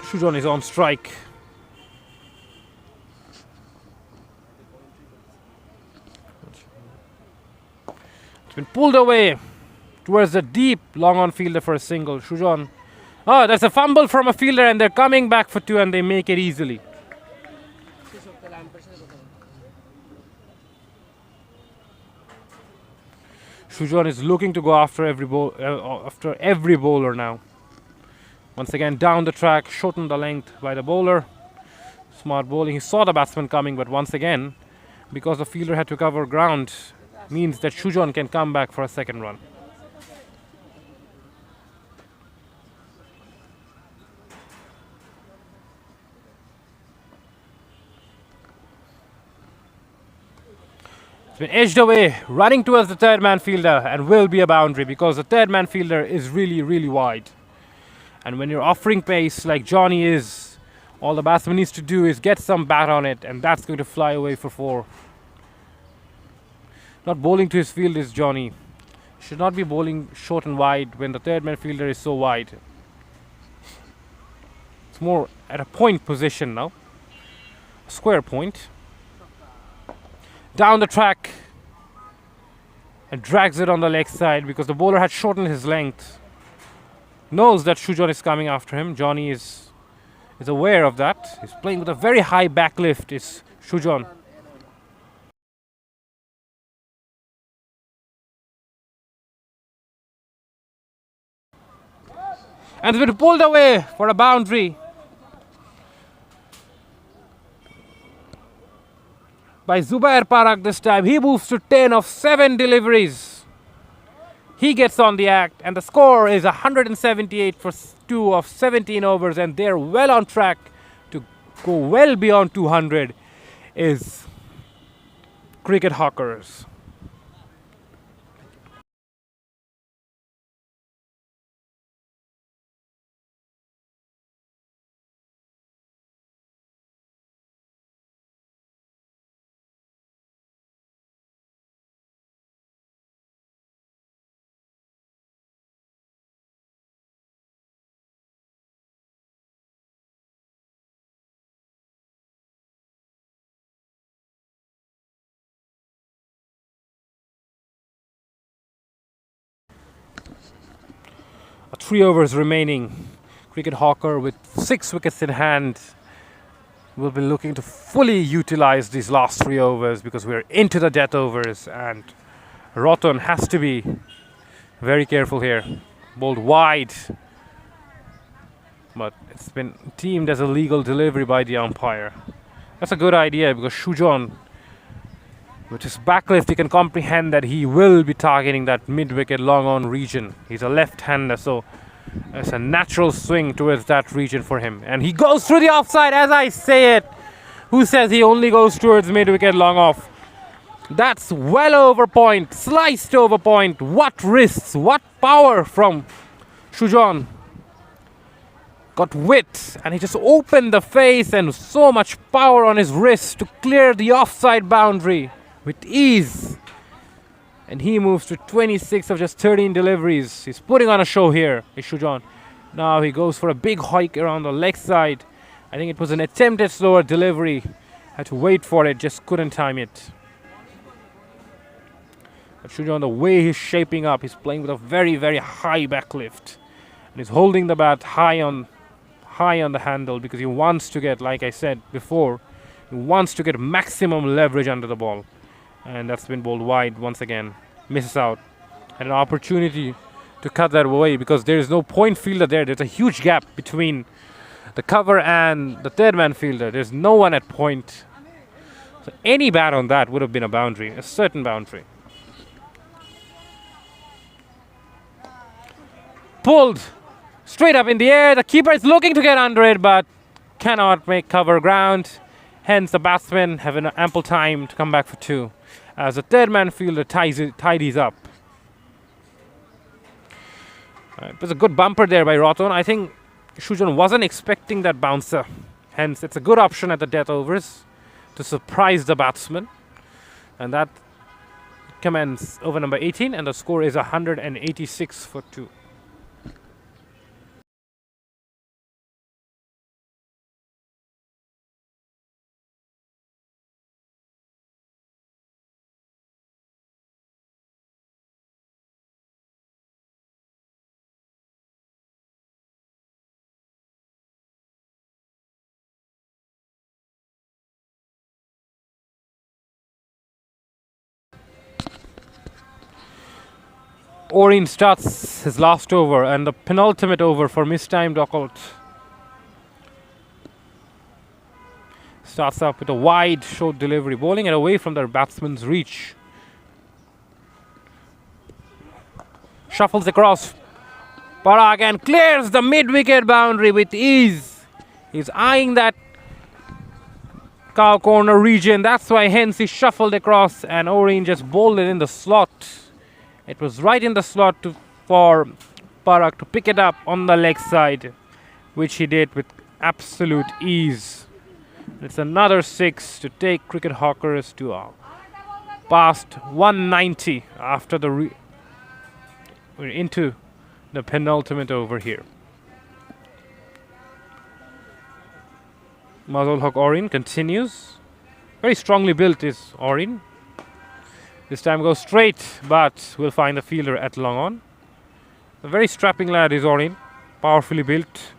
Sujon is on strike. It's been pulled away towards the deep long on fielder for a single. Sujon. Oh, that's a fumble from a fielder, and they're coming back for 2, and they make it easily. Sujon is looking to go after every bowler now. Once again, down the track, shortened the length by the bowler. Smart bowling. He saw the batsman coming, but once again, because the fielder had to cover ground, means that Sujon can come back for a second run. It's been edged away, running towards the third man fielder, and will be a boundary because the third man fielder is really, really wide. And when you're offering pace like Johnny is, all the batsman needs to do is get some bat on it, and that's going to fly away for 4. Not bowling to his field is Johnny. Should not be bowling short and wide when the third man fielder is so wide. It's more at a point position now. A square point. Down the track. And drags it on the leg side because the bowler had shortened his length. Knows that Sujon is coming after him. Johnny is aware of that. He's playing with a very high backlift, is Sujon. And it's been pulled away for a boundary by Zubair Parag this time. He moves to 10 of 7 deliveries. He gets on the act, and the score is 178 for 2 of 17 overs, and they're well on track to go well beyond 200 is Cricket Hawkers. 3 overs remaining. Cricket Hawker with 6 wickets in hand will be looking to fully utilize these last 3 overs because we're into the death overs, and Roton has to be very careful here. Bowled wide, but it's been deemed as a legal delivery by the umpire. That's a good idea because Shujon, with his backlift, he can comprehend that he will be targeting that mid-wicket long-on region. He's a left-hander, so it's a natural swing towards that region for him. And he goes through the offside as I say it. Who says he only goes towards mid-wicket long off? That's well over point, sliced over point. What wrists, what power from Shujon. Got wit, and he just opened the face, and so much power on his wrist to clear the offside boundary with ease. And he moves to 26 of just 13 deliveries. He's putting on a show here, is Shujon. Now he goes for a big hike around the leg side. I think it was an attempted slower delivery. Had to wait for it, just couldn't time it. But Shujon, the way he's shaping up, he's playing with a very, very high backlift. And he's holding the bat high on the handle because he wants to get, like I said before, he wants to get maximum leverage under the ball. And that's been bowled wide once again. Misses out. Had an opportunity to cut that away because there is no point fielder there. There's a huge gap between the cover and the third man fielder. There's no one at point. So any bat on that would have been a boundary, a certain boundary. Pulled straight up in the air. The keeper is looking to get under it but cannot make cover ground. Hence the batsmen have an ample time to come back for 2 as the third man fielder tidies up. It was a good bumper there by Roton. I think Shujon wasn't expecting that bouncer. Hence it's a good option at the death overs to surprise the batsman. And that commences over number 18, and the score is 186 for 2. Oreen starts his last over and the penultimate over for mistimed occult. Starts up with a wide short delivery, bowling it away from their batsman's reach. Shuffles across. Parag and clears the mid-wicket boundary with ease. He's eyeing that cow corner region. That's why hence he shuffled across and Oreen just bowled it in the slot. It was right in the slot for Parag to pick it up on the leg side, which he did with absolute ease. It's another 6 to take Cricket Hawkers to past 190 after we're into the penultimate over here. Mazul Haq Oreen continues. Very strongly built is Oreen. This time goes straight, but will find the fielder at long on. A very strapping lad is Oreen, powerfully built.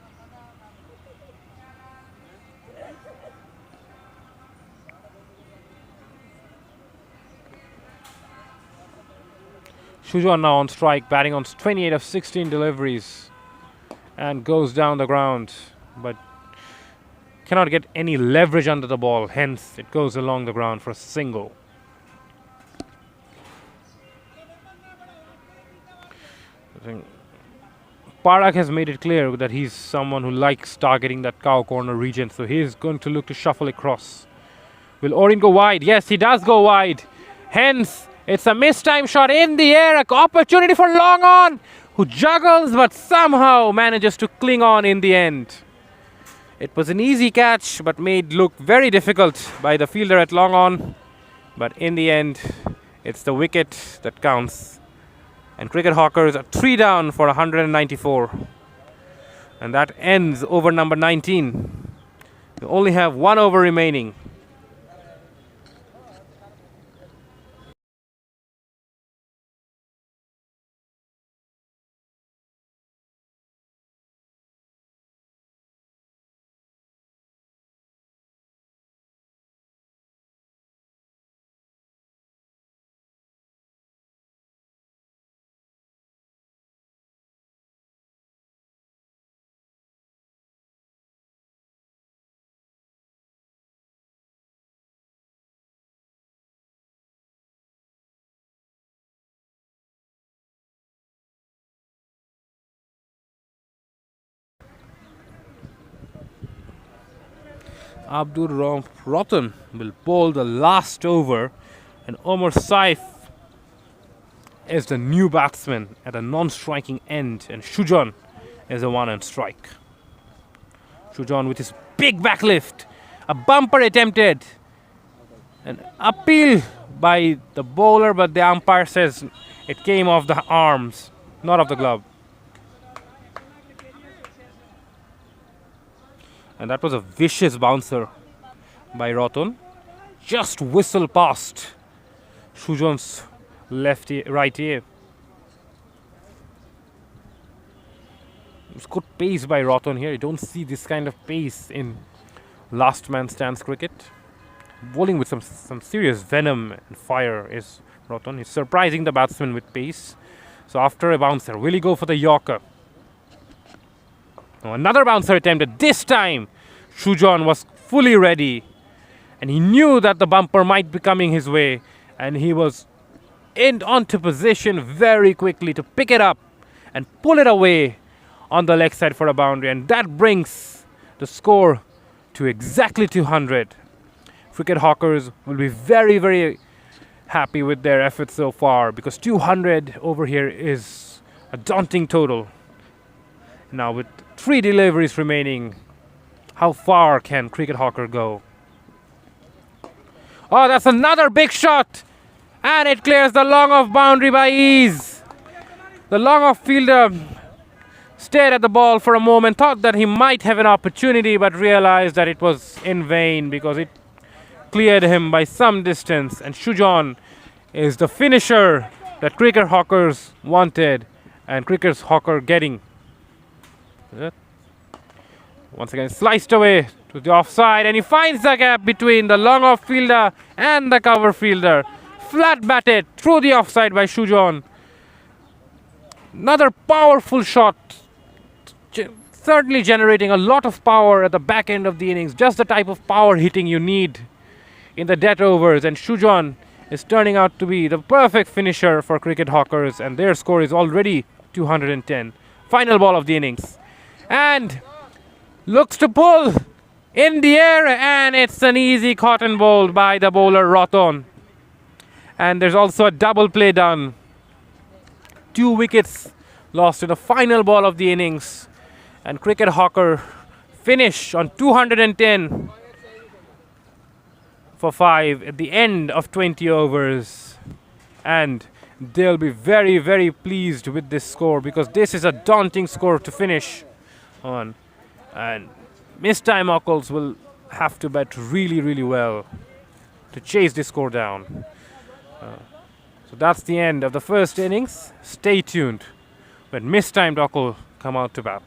Shujon now on strike, batting on 28 of 16 deliveries and goes down the ground, but cannot get any leverage under the ball, hence it goes along the ground for a single. I think Parag has made it clear that he's someone who likes targeting that cow corner region, so he is going to look to shuffle across. Will Oreen go wide? Yes, he does go wide. Hence, it's a mistime shot in the air, an opportunity for long on, who juggles but somehow manages to cling on in the end. It was an easy catch but made look very difficult by the fielder at long on. But in the end, it's the wicket that counts. And Cricket Hawkers are 3 down for 194. And that ends over number 19. They only have 1 over remaining. Abdul Rotan will bowl the last over, and Omar Saif is the new batsman at a non-striking end, and Shujan is the one on strike. Shujan with his big backlift, a bumper attempted, an appeal by the bowler, but the umpire says it came off the arms, not off the glove. And that was a vicious bouncer by Rotan. Just whistle past Shujan's right ear. It's good pace by Rotan here. You don't see this kind of pace in last man stands cricket. Bowling with some serious venom and fire is Rotan. He's surprising the batsman with pace. So after a bouncer, will he go for the Yorker? Now another bouncer attempted. This time, Shujan was fully ready, and he knew that the bumper might be coming his way, and he was onto position very quickly to pick it up and pull it away on the leg side for a boundary, and that brings the score to exactly 200. Cricket hawkers will be very, very happy with their efforts so far, because 200 over here is a daunting total. Now with 3 deliveries remaining, how far can Cricket Hawker go? Oh, that's another big shot! And it clears the long off boundary by ease. The long off fielder stared at the ball for a moment, thought that he might have an opportunity, but realized that it was in vain because it cleared him by some distance. And Shujan is the finisher that Cricket Hawkers wanted, and Cricket Hawker getting. Once again, sliced away to the offside, and he finds the gap between the long off fielder and the cover fielder. Flat batted through the offside by Shujan. Another powerful shot, certainly generating a lot of power at the back end of the innings. Just the type of power hitting you need in the dead overs, and Shujan is turning out to be the perfect finisher for Cricket Hawkers, and their score is already 210. Final ball of the innings, and looks to pull in the air, and it's an easy cotton ball by the bowler Rotan. And there's also a double play done. 2 wickets lost in the final ball of the innings, and Cricket Hawker finish on 210 for 5 at the end of 20 overs. And they'll be very, very pleased with this score, because this is a daunting score to finish on. And MISTIMED OCCULTs will have to bat really, really well to chase this score down. So that's the end of the first innings. Stay tuned when MISTIMED OCCULT come out to bat.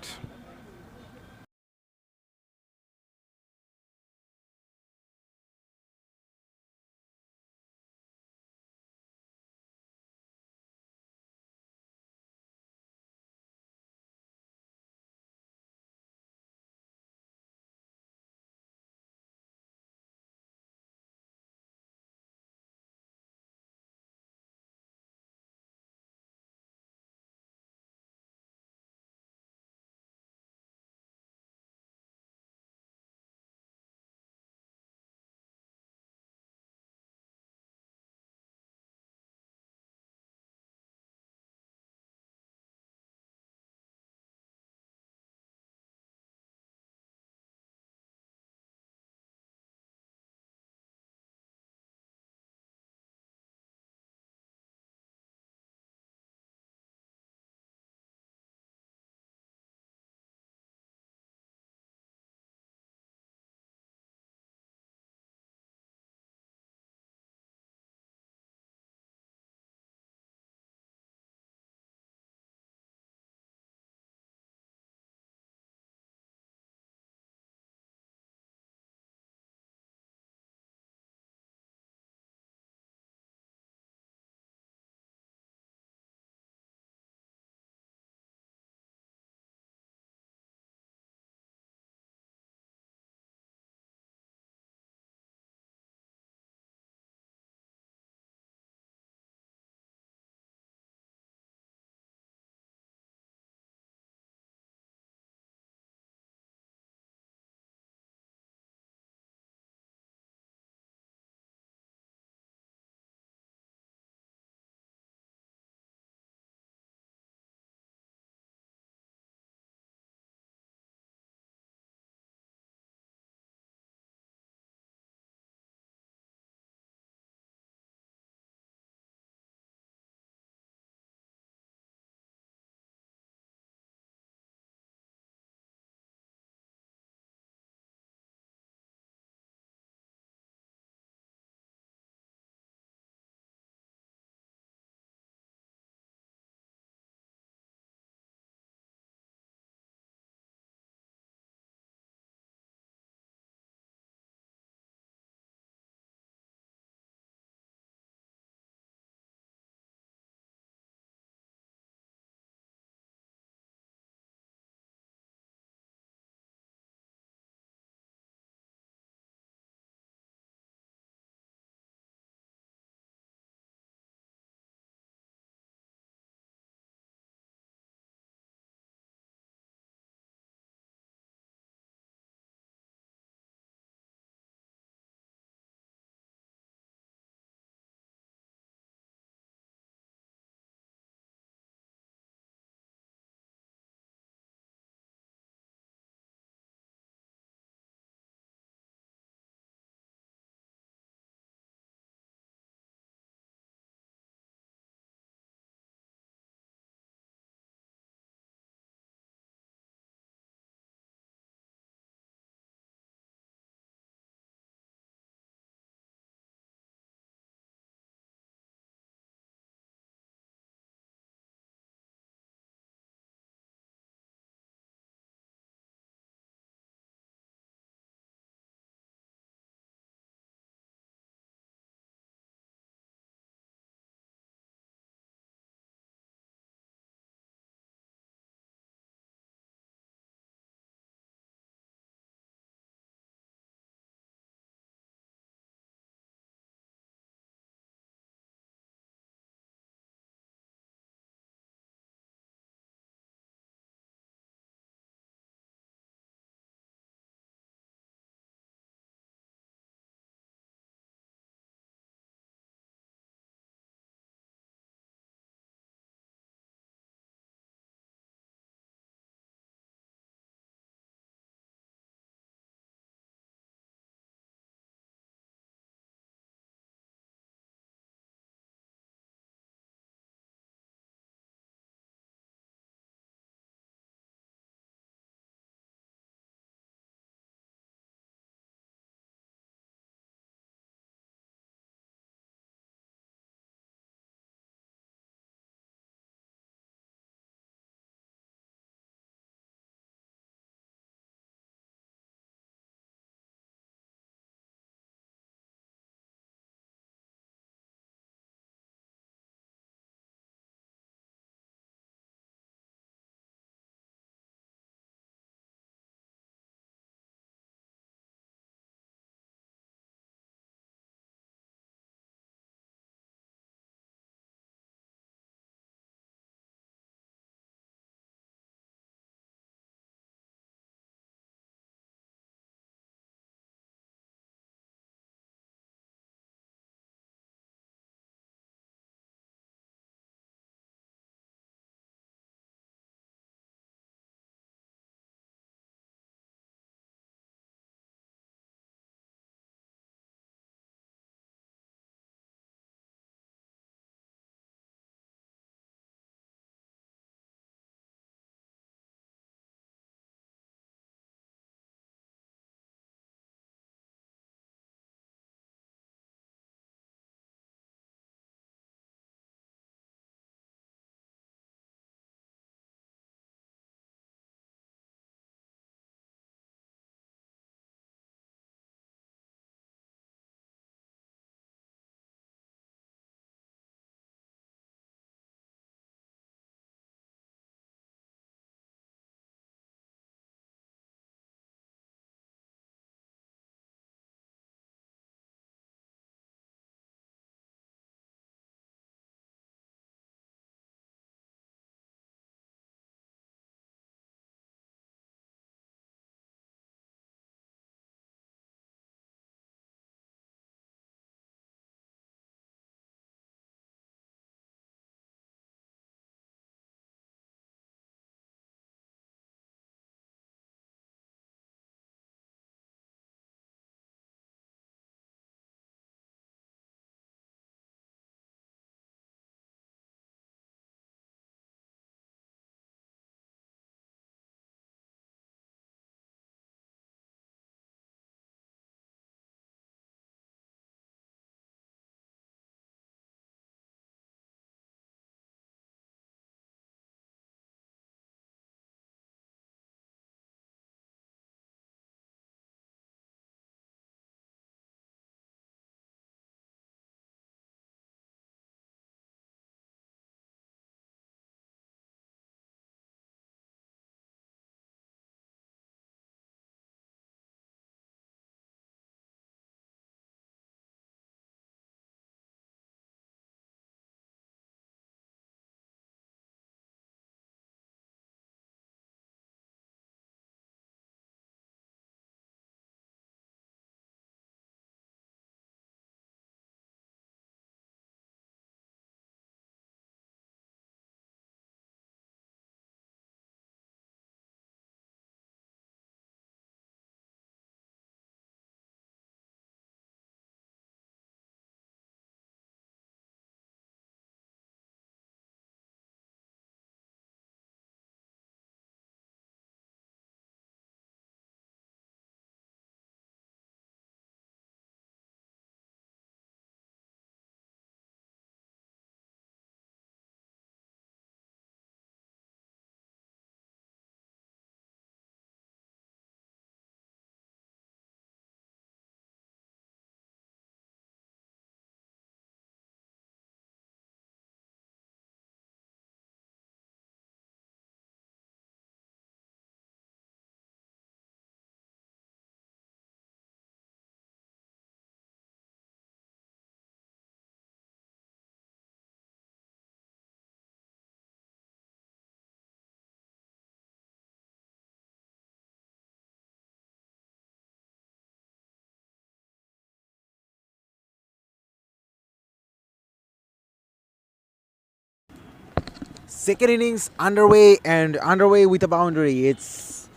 Second innings underway and underway with a boundary. It's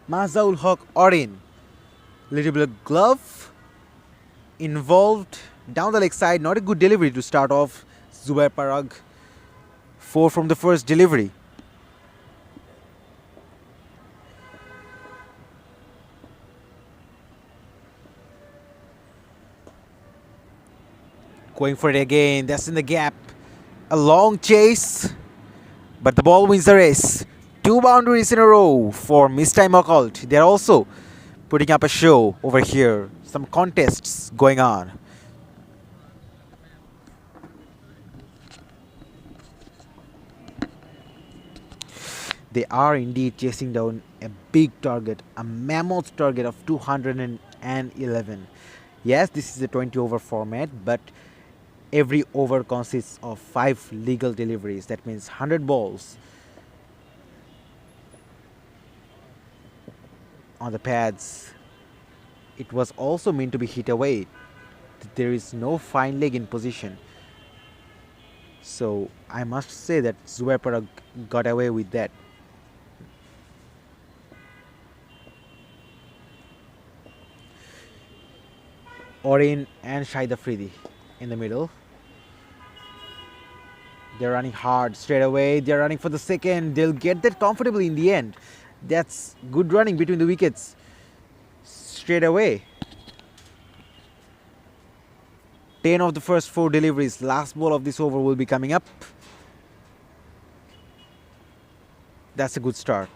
Mazaul Haq Orin. Little bit of glove involved down the leg side. Not a good delivery to start off. Zubair Parag 4 from the first delivery. Going for it again. That's in the gap. A long chase, but the ball wins the race. 2 boundaries in a row for MISTIMED OCCULT. They're also putting up a show over here. Some contests going on. They are indeed chasing down a big target, a mammoth target of 211. Yes, this is a 20 over format, but every over consists of 5 legal deliveries. That means 100 balls on the pads. It was also meant to be hit away. There is no fine leg in position. So I must say that Zubair Parag got away with that. Orin and Shahid Afridi in the middle. They're running hard straight away. They're running for the second. They'll get that comfortably in the end. That's good running between the wickets. Straight away. 10 of the first 4 deliveries. Last ball of this over will be coming up. That's a good start.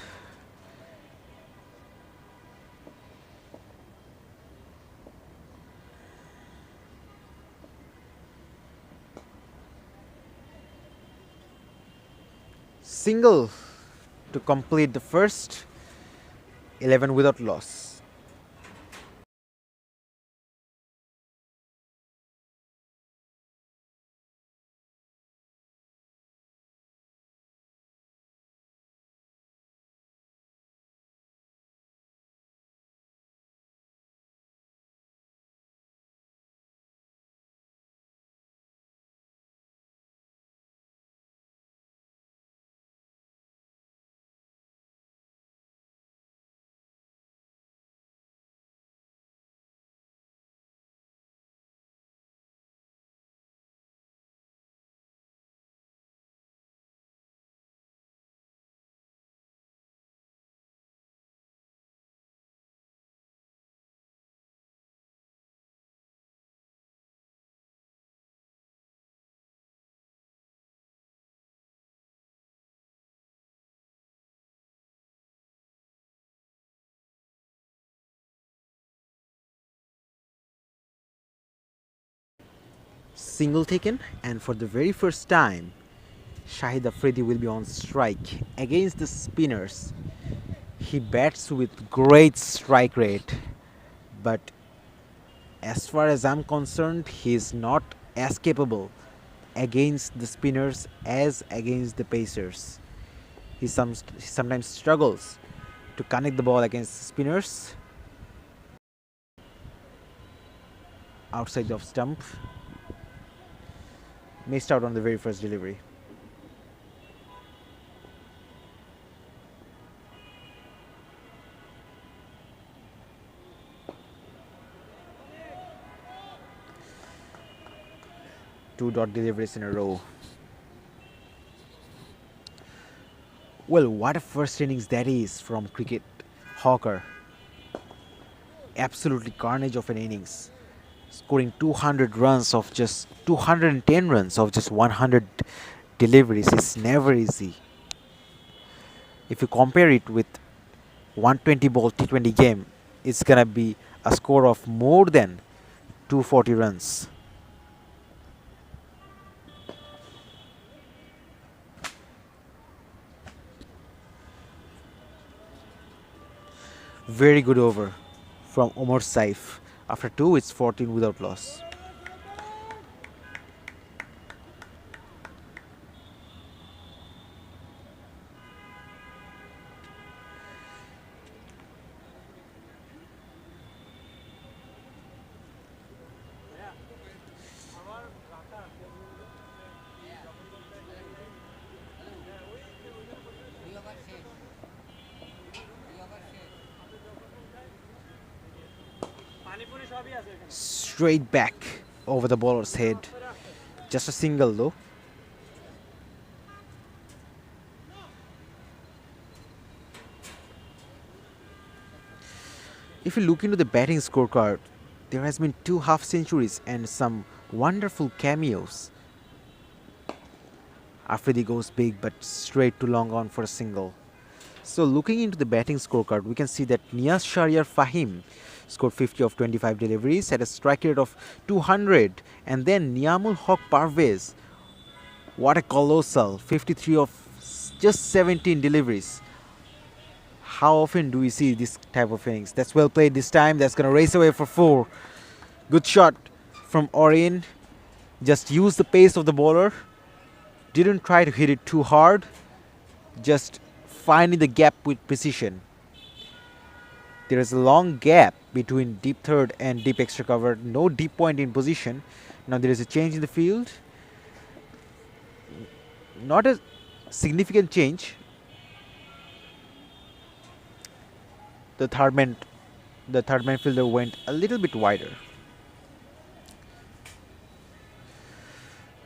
Single to complete the first 11 without loss. Single taken, and for the very first time Shahid Afridi will be on strike against the spinners. He bats with great strike rate, but as far as I'm concerned, he is not as capable against the spinners as against the pacers. He sometimes struggles to connect the ball against the spinners outside the off stump. Missed out on the very first delivery. Two dot deliveries in a row. Well, what a first innings that is from cricket hawker. Absolutely carnage of an innings. Scoring 200 runs of just 210 runs of just 100 deliveries is never easy. If you compare it with 120 ball T20 game, it's gonna be a score of more than 240 runs. Very good over from Omar Saif. After 2, it's 14 without loss. Straight back over the bowler's head. Just a single though. If you look into the batting scorecard, there has been 2 half centuries and some wonderful cameos. Afridi goes big but straight to long on for a single. So looking into the batting scorecard, we can see that Niaz Shahriar Fahim scored 50 of 25 deliveries at a strike rate of 200, and then Niamul Haq Parvez, what a colossal 53 of just 17 deliveries. How often do we see this type of innings? That's well played this time. That's going to race away for 4. Good shot from Orien. Just use the pace of the bowler. Didn't try to hit it too hard. Just finding the gap with precision. There is a long gap between deep third and deep extra cover. No deep point in position. Now there is a change in the field. Not a significant change. The third man fielder went a little bit wider.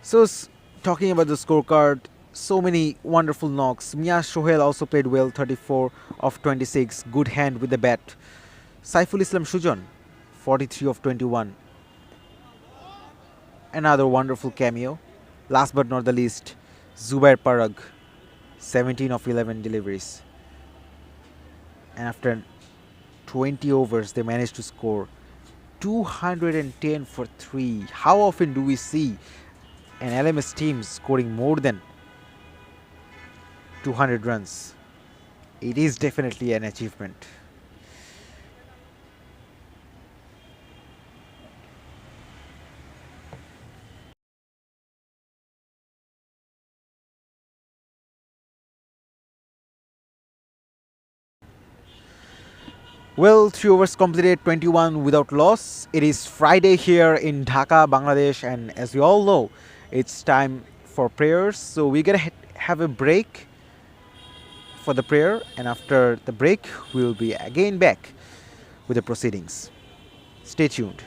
So talking about the scorecard, so many wonderful knocks. Mia Shohel also played well, 34 of 26, good hand with the bat. Saiful Islam Sujan, 43 of 21. Another wonderful cameo. Last but not the least, Zubair Parag, 17 of 11 deliveries. And after 20 overs, they managed to score 210 for 3. How often do we see an LMS team scoring more than 200 runs? It is definitely an achievement. Well, 3 overs completed, 21 without loss. It is Friday here in Dhaka, Bangladesh, and as we all know, it's time for prayers. So we're gonna have a break for the prayer, and after the break, we'll be again back with the proceedings. Stay tuned.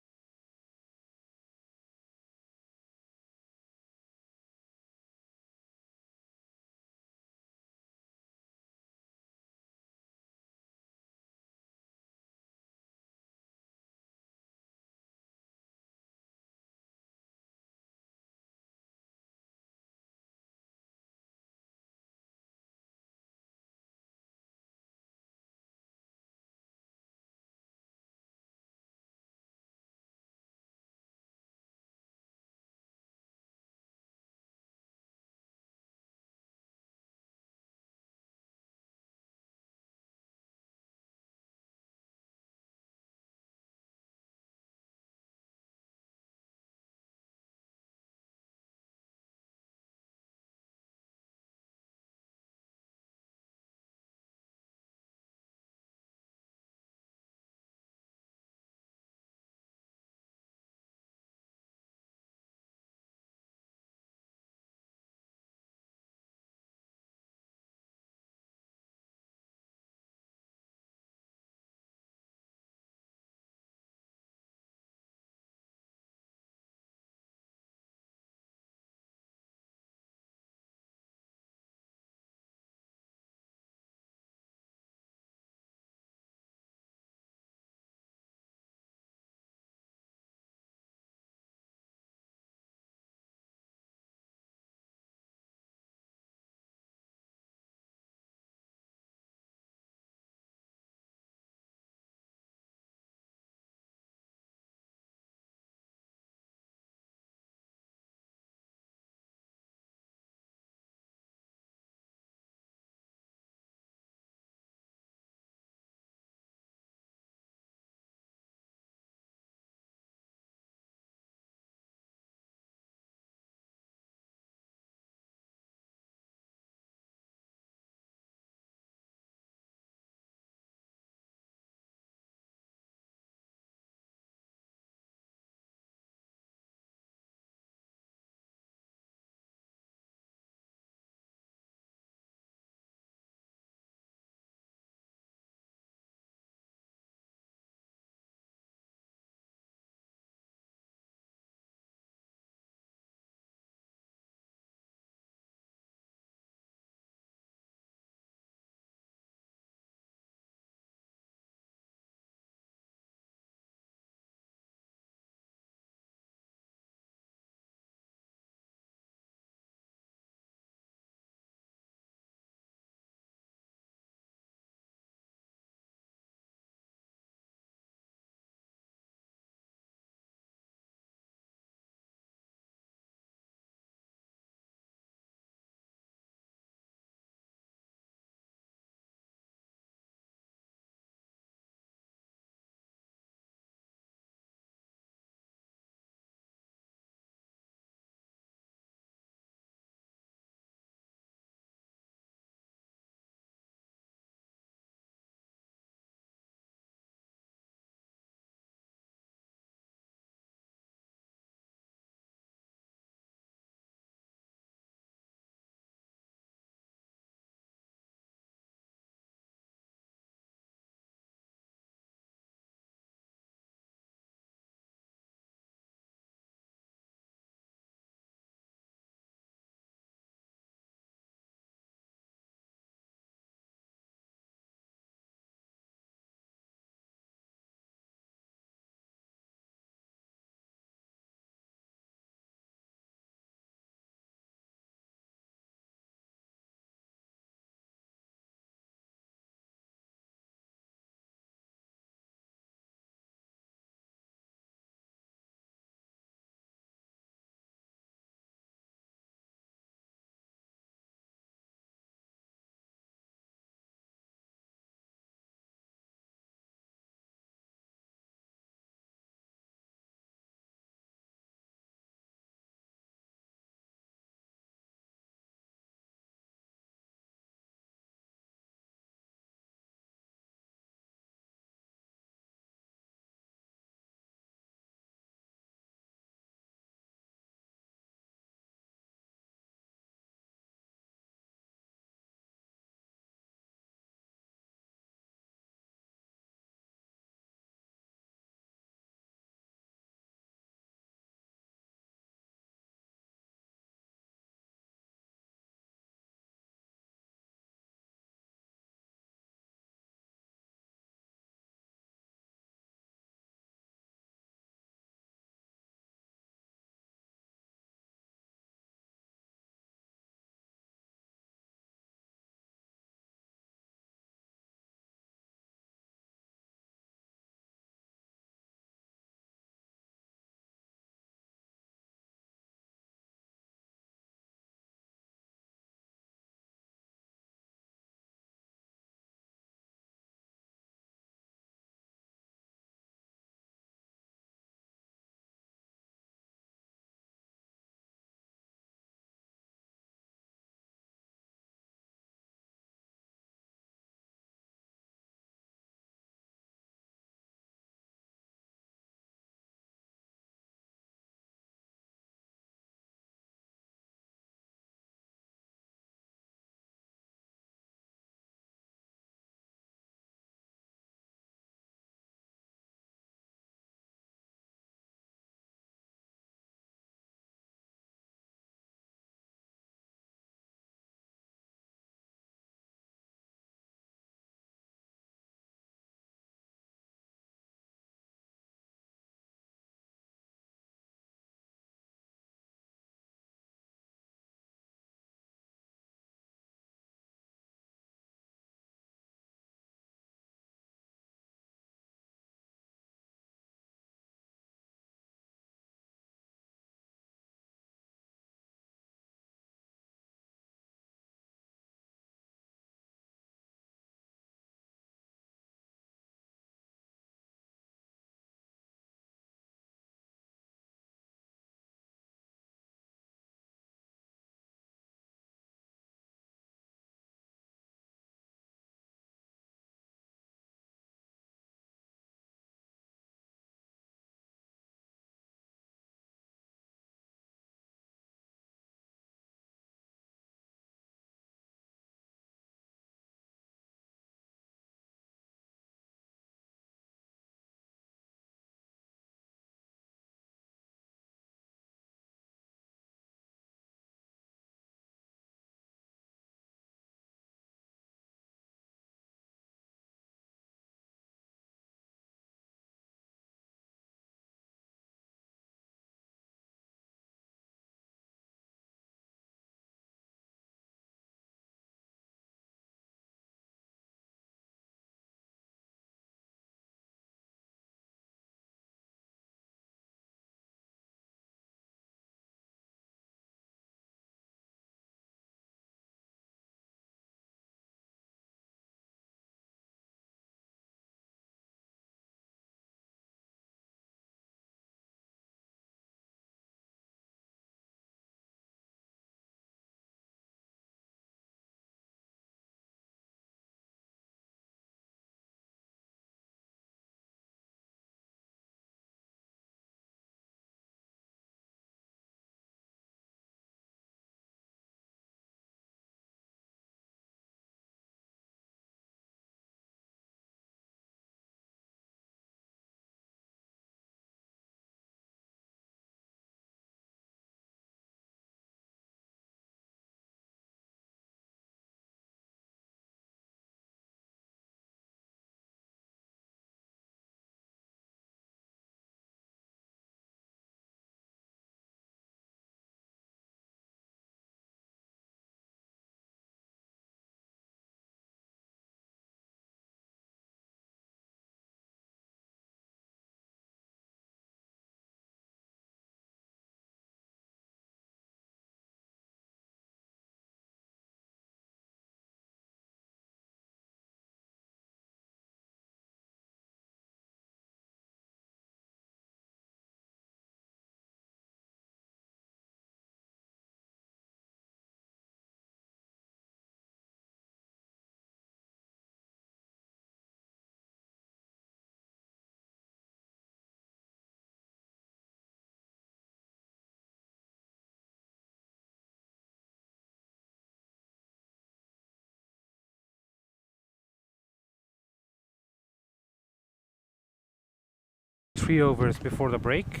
3 overs before the break,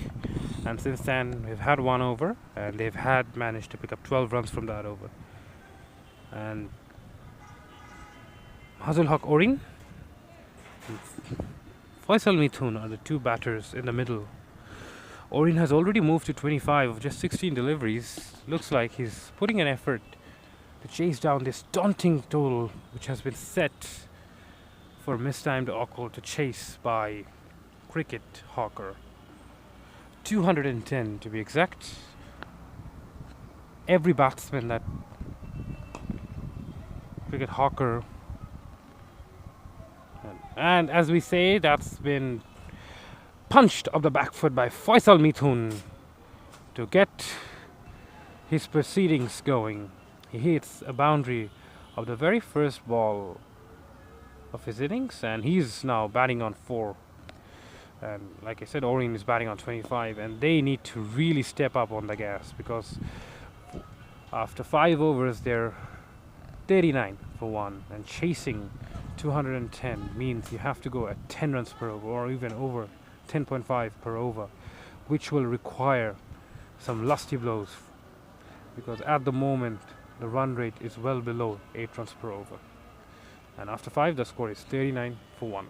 and since then we've had 1 over, and they've had managed to pick up 12 runs from that over. And Hazul Haq Orin and Faisal Mithun are the two batters in the middle. Orin has already moved to 25 of just 16 deliveries. Looks like he's putting an effort to chase down this daunting total which has been set for Mistimed Occult to chase by Cricket Hawker. 210 to be exact. Every batsman that Cricket Hawker, and as we say, that's been punched up the back foot by Faisal Mithun to get his proceedings going. He hits a boundary of the very first ball of his innings, and he's now batting on 4. And like I said, Orin is batting on 25, and they need to really step up on the gas, because after 5 overs they're 39 for 1, and chasing 210 means you have to go at 10 runs per over, or even over 10.5 per over, which will require some lusty blows, because at the moment the run rate is well below 8 runs per over. And after 5 the score is 39 for 1.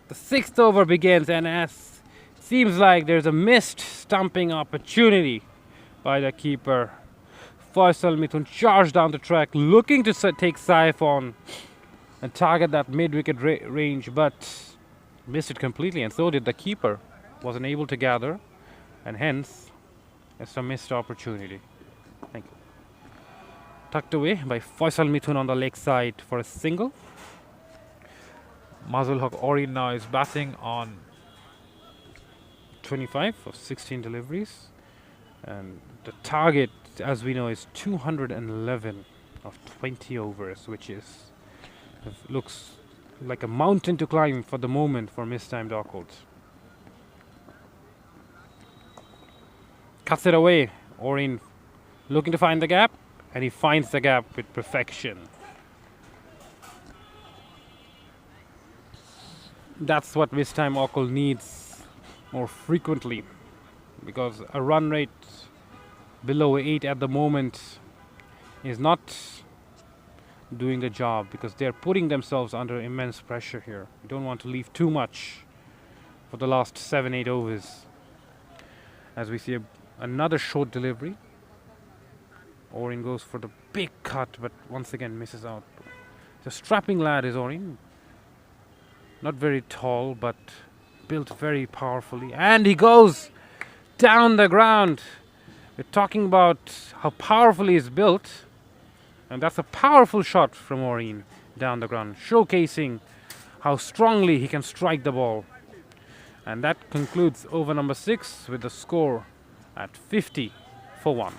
The 6th over begins, and as seems like there's a missed stumping opportunity by the keeper. Faisal Mithun charged down the track, looking to take Saif and target that mid-wicket range, but missed it completely, and so did the keeper. Wasn't able to gather, and hence it's a missed opportunity. Thank you. Tucked away by Faisal Mithun on the leg side for a single. Mazul Haq Orin now is batting on 25 of 16 deliveries, and the target, as we know, is 211 of 20 overs, which looks like a mountain to climb for the moment for Mistimed Occult. Cuts it away. Orin looking to find the gap, and he finds the gap with perfection. That's what Mistimed Occult needs more frequently, because a run rate below 8 at the moment is not doing the job, because they're putting themselves under immense pressure here. You don't want to leave too much for the last 7-8 overs. As we see another short delivery, Orin goes for the big cut, but once again misses out. The strapping lad is Orin. Not very tall, but built very powerfully. And he goes down the ground. We're talking about how powerfully he's built. And that's a powerful shot from Orin down the ground, showcasing how strongly he can strike the ball. And that concludes over number 6 with the score at 50 for 1.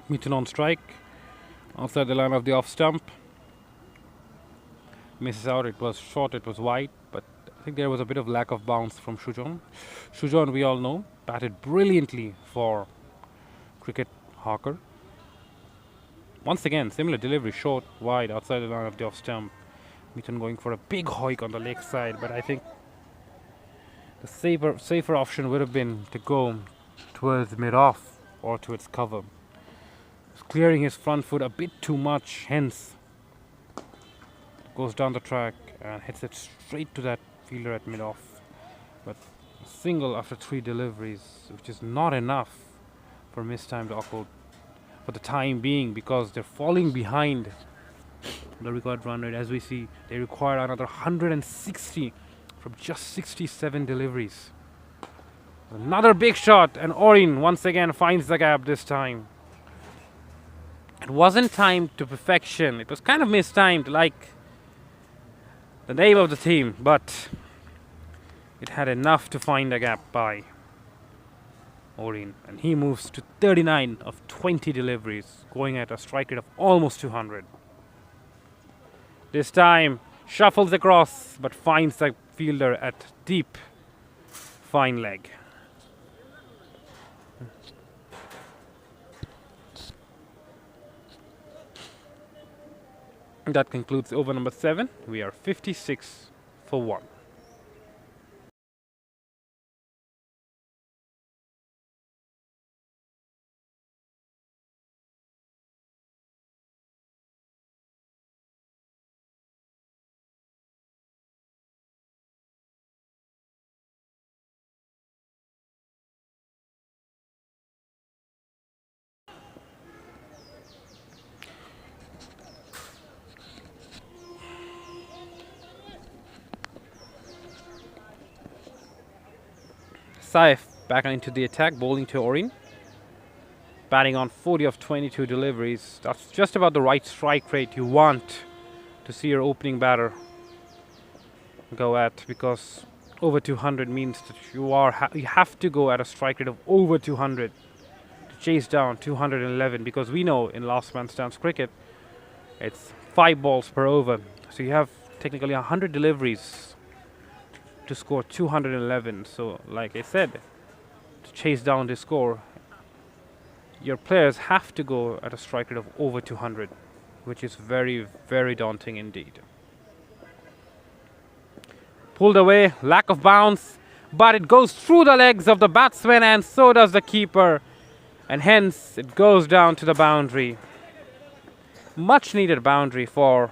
Mithun on strike, outside the line of the off stump. Misses out. It was short, it was wide, but I think there was a bit of lack of bounce from Shujon. Shujon, we all know, batted brilliantly for Cricket Hawker. Once again, similar delivery, short, wide, outside the line of the off stump. Mitten going for a big hoik on the leg side, but I think the safer option would have been to go towards mid-off or towards cover. He's clearing his front foot a bit too much, hence goes down the track and hits it straight to that fielder at mid-off. But a single after 3 deliveries, which is not enough for mistimed occult for the time being, because they're falling behind the required run rate. As we see, they require another 160 from just 67 deliveries. Another big shot, and Orin once again finds the gap this time. It wasn't timed to perfection. It was kind of mistimed, like the name of the team, but it had enough to find the gap by Orin, and he moves to 39 of 20 deliveries, going at a strike rate of almost 200. This time shuffles across, but finds the fielder at deep, fine leg. That concludes over number 7. We are 56 for 1. Saif back into the attack, bowling to Orin. Batting on 40 of 22 deliveries. That's just about the right strike rate you want to see your opening batter go at, because over 200 means that you have to go at a strike rate of over 200 to chase down 211, because we know in last man stands cricket it's 5 balls per over, so you have technically 100 deliveries to score 211. So like I said, to chase down this score, your players have to go at a strike rate of over 200, which is very, very daunting indeed. Pulled away, lack of bounce, but it goes through the legs of the batsman, and so does the keeper, and hence it goes down to the boundary. Much needed boundary for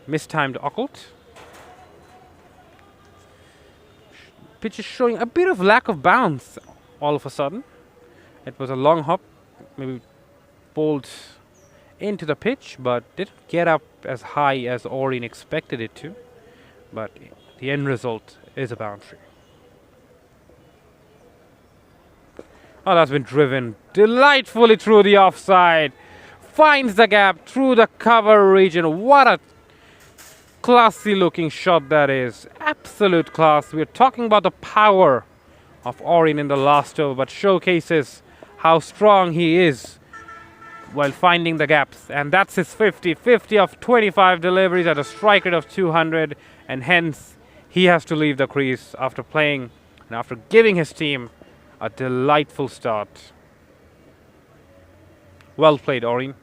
mistimed occult. Pitch is showing a bit of lack of bounce all of a sudden. It was a long hop, maybe bowled into the pitch, but didn't get up as high as Orin expected it to. But the end result is a boundary. Oh, that's been driven delightfully through the offside. Finds the gap through the cover region. What a classy looking shot that is. Absolute class. We're talking about the power of Orin in the last over, but showcases how strong he is while finding the gaps. And that's his 50 of 25 deliveries at a strike rate of 200, and hence he has to leave the crease after playing and after giving his team a delightful start. Well played, Orin.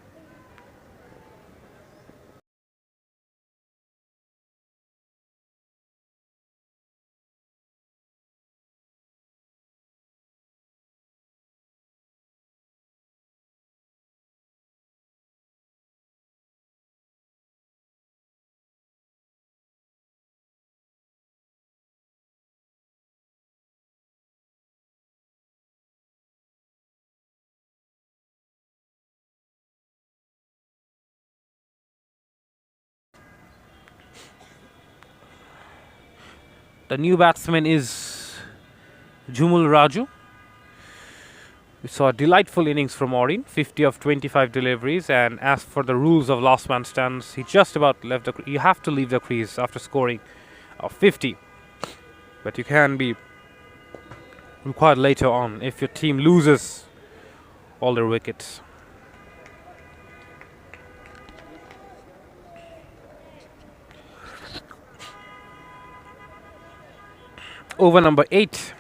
The new batsman is Jumul Raju. We saw a delightful innings from Orin, 50 of 25 deliveries, and as for the rules of last man stands, he just about left the you have to leave the crease after scoring 50. But you can be required later on if your team loses all their wickets. Over number 8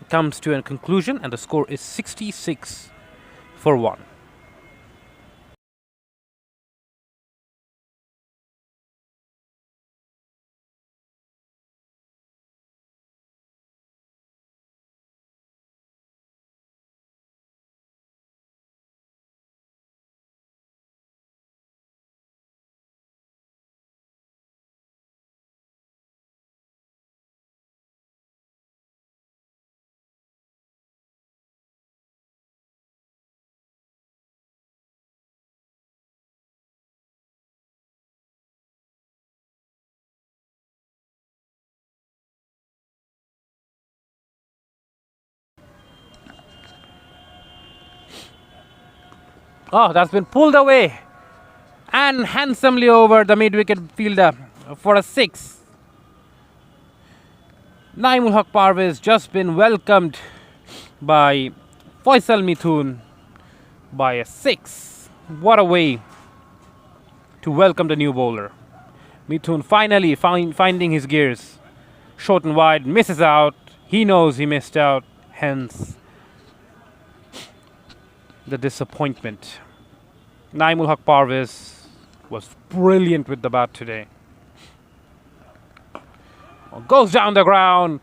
comes to a conclusion, and the score is 66 for 1. Oh, that's been pulled away and handsomely over the mid-wicket fielder for a 6. Naimul Haq Parvez just been welcomed by Faisal Mithun by a 6. What a way to welcome the new bowler. Mithun finally finding his gears. Short and wide, misses out. He knows he missed out, hence the disappointment. Naimul Haq Parvez was brilliant with the bat today. Goes down the ground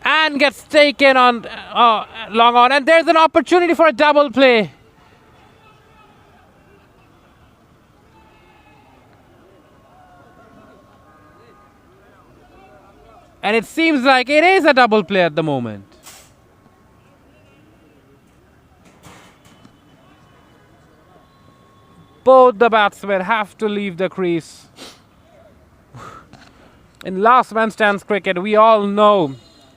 and gets taken on long on, and there's an opportunity for a double play. And it seems like it is a double play at the moment. Both the batsmen have to leave the crease. In last man stands cricket, we all know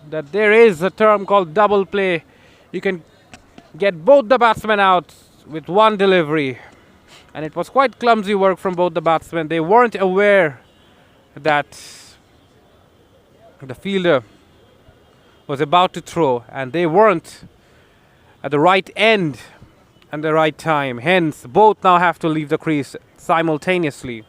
that there is a term called double play. You can get both the batsmen out with one delivery. And it was quite clumsy work from both the batsmen. They weren't aware that the fielder was about to throw, and they weren't at the right end and the right time. Hence, both now have to leave the crease simultaneously.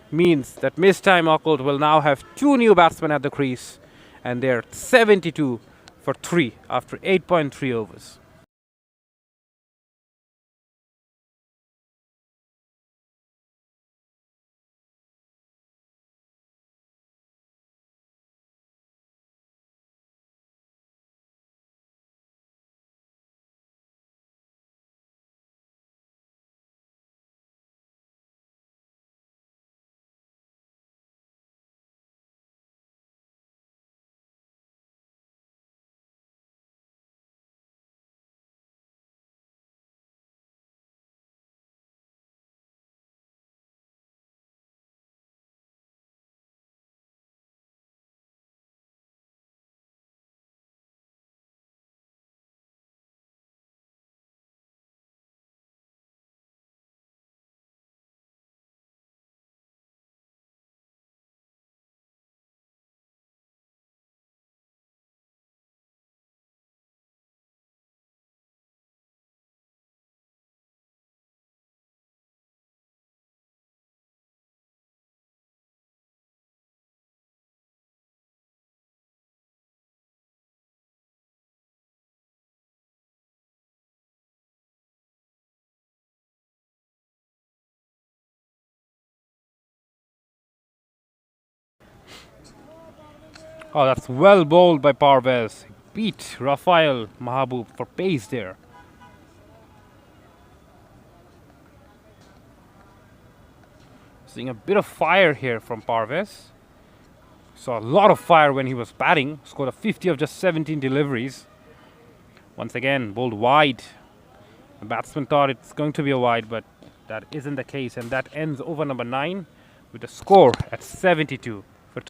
Means that MISTIMED OCCULT will now have 2 new batsmen at the crease, and they're 72 for 3 after 8.3 overs. Oh, that's well bowled by Parvez. Beat Rafael Mahabub for pace there. Seeing a bit of fire here from Parvez. Saw a lot of fire when he was batting. Scored a 50 of just 17 deliveries. Once again, bowled wide. The batsman thought it's going to be a wide, but that isn't the case. And that ends over number 9 with a score at 72 for 2.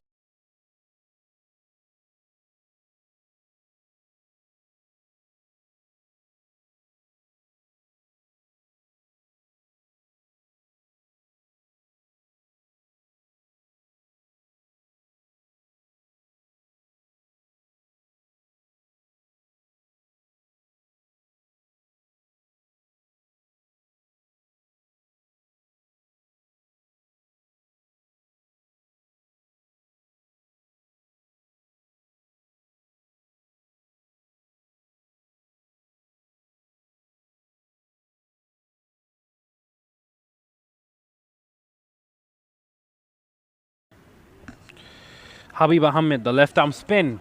Habib Ahmed, the left arm spin.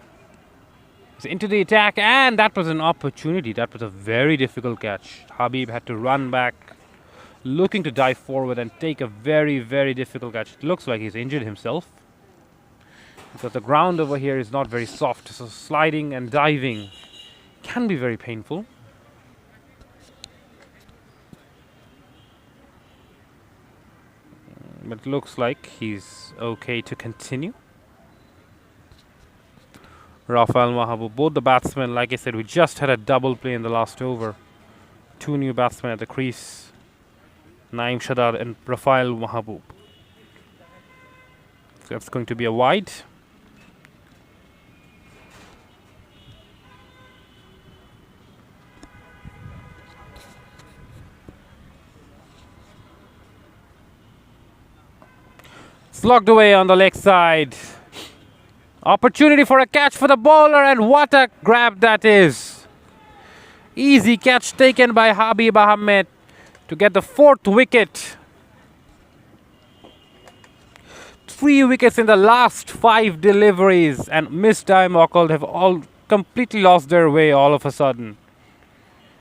He's into the attack, and that was an opportunity. That was a very difficult catch. Habib had to run back, looking to dive forward and take a very, very difficult catch. It looks like he's injured himself, because the ground over here is not very soft, so sliding and diving can be very painful. But it looks like he's okay to continue. Rafael Mahabub, both the batsmen, like I said, we just had a double play in the last over. 2 new batsmen at the crease. Naim Shadad and Rafael Mahabub. So that's going to be a wide. Slogged away on the leg side. Opportunity for a catch for the bowler, and what a grab that is. Easy catch taken by Habib Ahmed to get the 4th wicket. 3 wickets in the last 5 deliveries, and MISTIMED OCCULT have all completely lost their way all of a sudden.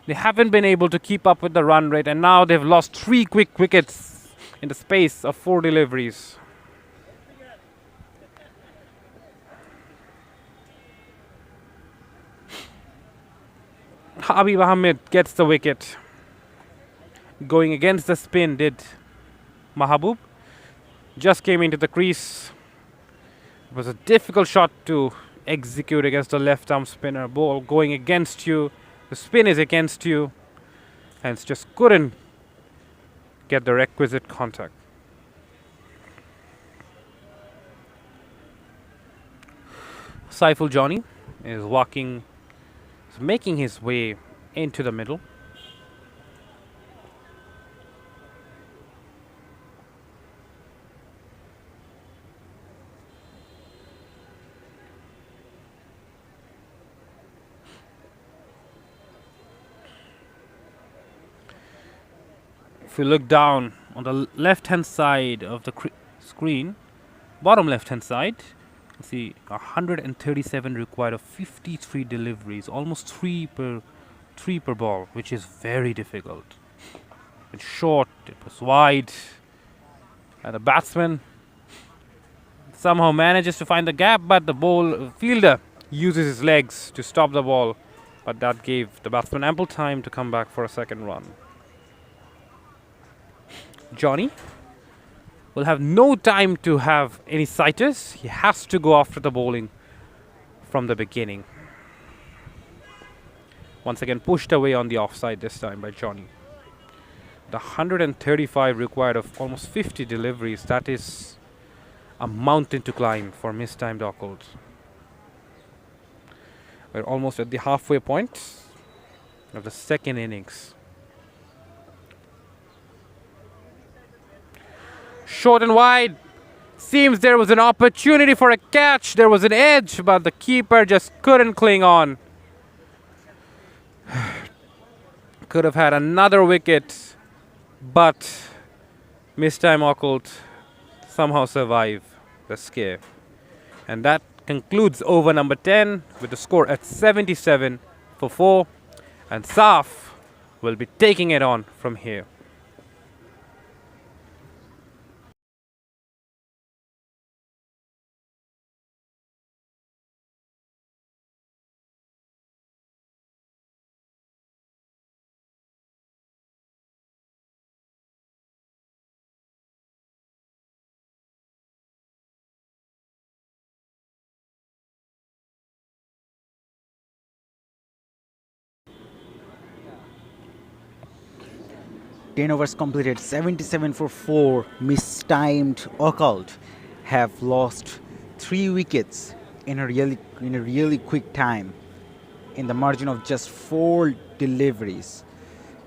They haven't been able to keep up with the run rate, and now they've lost 3 quick wickets in the space of 4 deliveries. Habib Ahmed gets the wicket. Going against the spin did Mahabub. Just came into the crease. It was a difficult shot to execute against a left arm spinner. Ball going against you. The spin is against you. And just couldn't get the requisite contact. Saiful Johnny is making his way into the middle. If you look down on the left hand side of the screen, bottom left hand side, you see 137 required of 53 deliveries, almost 3 per ball, which is very difficult. It's short, it was wide, and the batsman somehow manages to find the gap, but the fielder uses his legs to stop the ball, but that gave the batsman ample time to come back for a second run. Johnny will have no time to have any sighters. He has to go after the bowling from the beginning. Once again pushed away on the offside this time by Johnny. The 135 required of almost 50 deliveries, that is a mountain to climb for MISTIMED OCCULT. We're almost at the halfway point of the second innings. Short and wide. Seems there was an opportunity for a catch. There was an edge, but the keeper just couldn't cling on. Could have had another wicket, but MISTIMED OCCULT somehow survive the scare. And that concludes over number 10 with the score at 77 for 4. And Saf will be taking it on from here. Ten overs completed, 77 for 4. MISTIMED OCCULT have lost 3 wickets in a really quick time, in the margin of just 4 deliveries.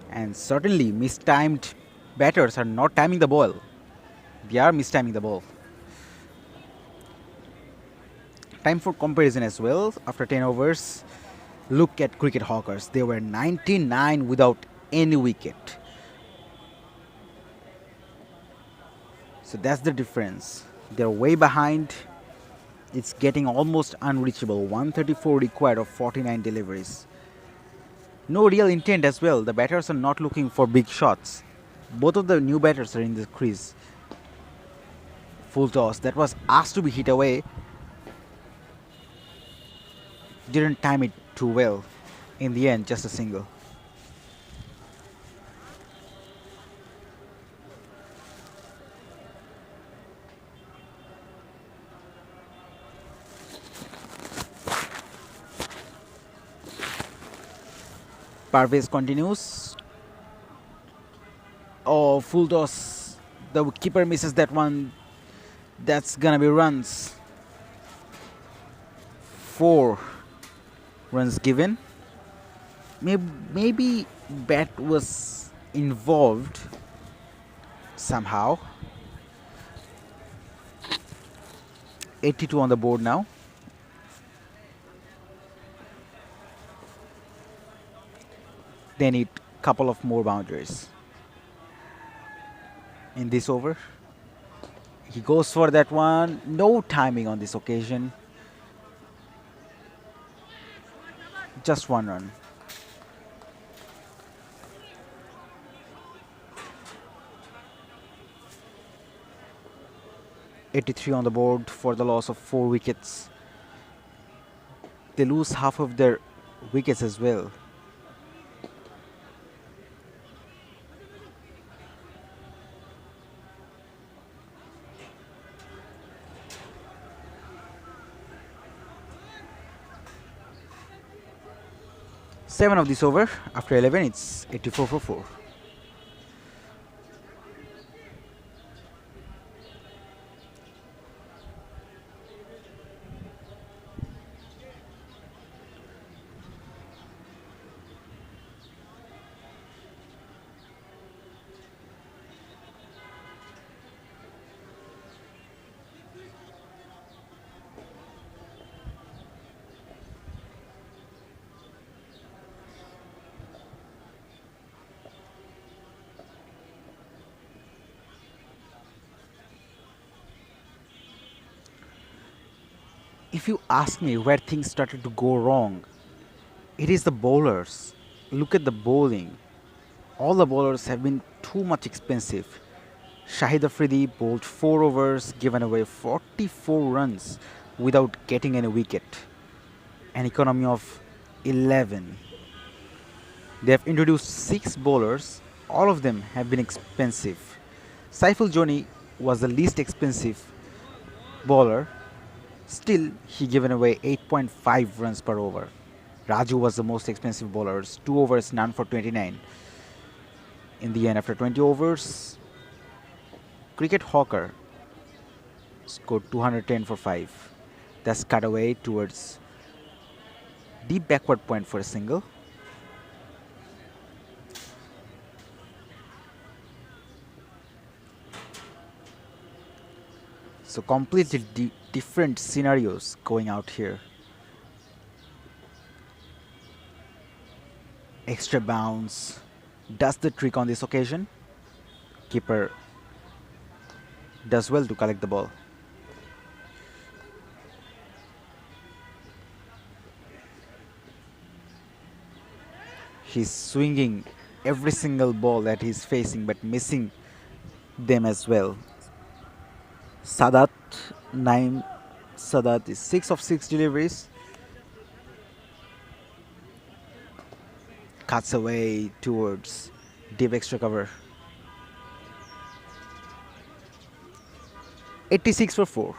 And certainly MISTIMED batters are not timing the ball. They are mistiming the ball. Time for comparison as well. After 10 overs, look at cricket hawkers. They were 99 without any wicket. So that's the difference. They're way behind. It's getting almost unreachable. 134 required of 49 deliveries. No real intent as well. The batters are not looking for big shots. Both of the new batters are in the crease. Full toss. That was asked to be hit away. Didn't time it too well. In the end, just a single. Parvez continues. Oh, full toss. The keeper misses that one. That's gonna be runs. 4 runs given. Maybe bat was involved somehow. 82 on the board now. They need couple of more boundaries in this over. He goes for that one. No timing on this occasion. Just 1 run. '83 on the board for the loss of 4 wickets. They lose half of their wickets as well. Seven of this over. After 11, it's 84 for 4. If you ask me where things started to go wrong, it is the bowlers. Look at the bowling. All the bowlers have been too much expensive. Shahid Afridi bowled 4 overs, given away 44 runs without getting any wicket. An economy of 11. They have introduced 6 bowlers. All of them have been expensive. Saiful Joni was the least expensive bowler. Still, he given away 8.5 runs per over. Raju was the most expensive bowler. 2 overs, none for 29. In the end, after 20 overs, Cricket Hawker scored 210 for 5. That's cut away towards deep backward point for a single. So completely different scenarios going out here. Extra bounce does the trick on this occasion. Keeper does well to collect the ball. He's swinging every single ball that he's facing but missing them as well. Sadat, Naim Sadat is 6 of 6 deliveries. Cuts away towards deep extra cover. 86 for 4.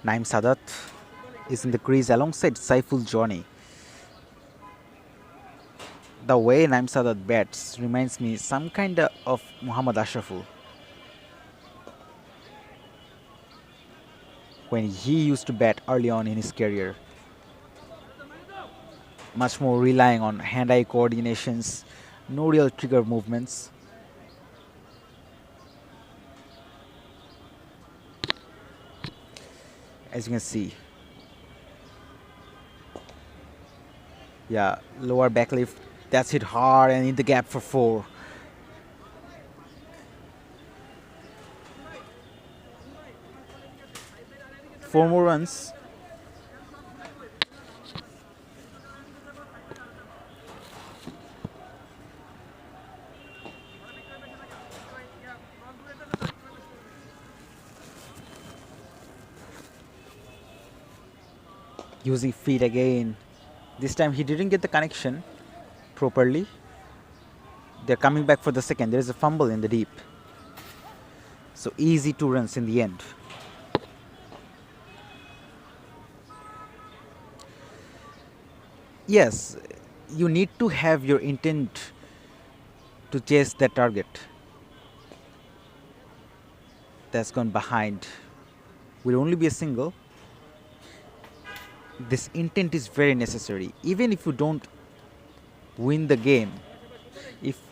Naim Sadat is in the crease alongside Saiful Joni. The way Naim Sadat bats reminds me some kind of Muhammad Ashraful when he used to bat early on in his career. Much more relying on hand-eye coordinations, no real trigger movements. As you can see, Yeah, lower back lift. That's hit hard and in the gap for 4. Four more runs. Using feet again. This time he didn't get the connection properly. They're coming back for the second. There is a fumble in the deep. So easy 2 runs in the end. Yes, you need to have your intent to chase that target. That's gone behind. Will only be a single. This intent is very necessary. Even if you don't win the game,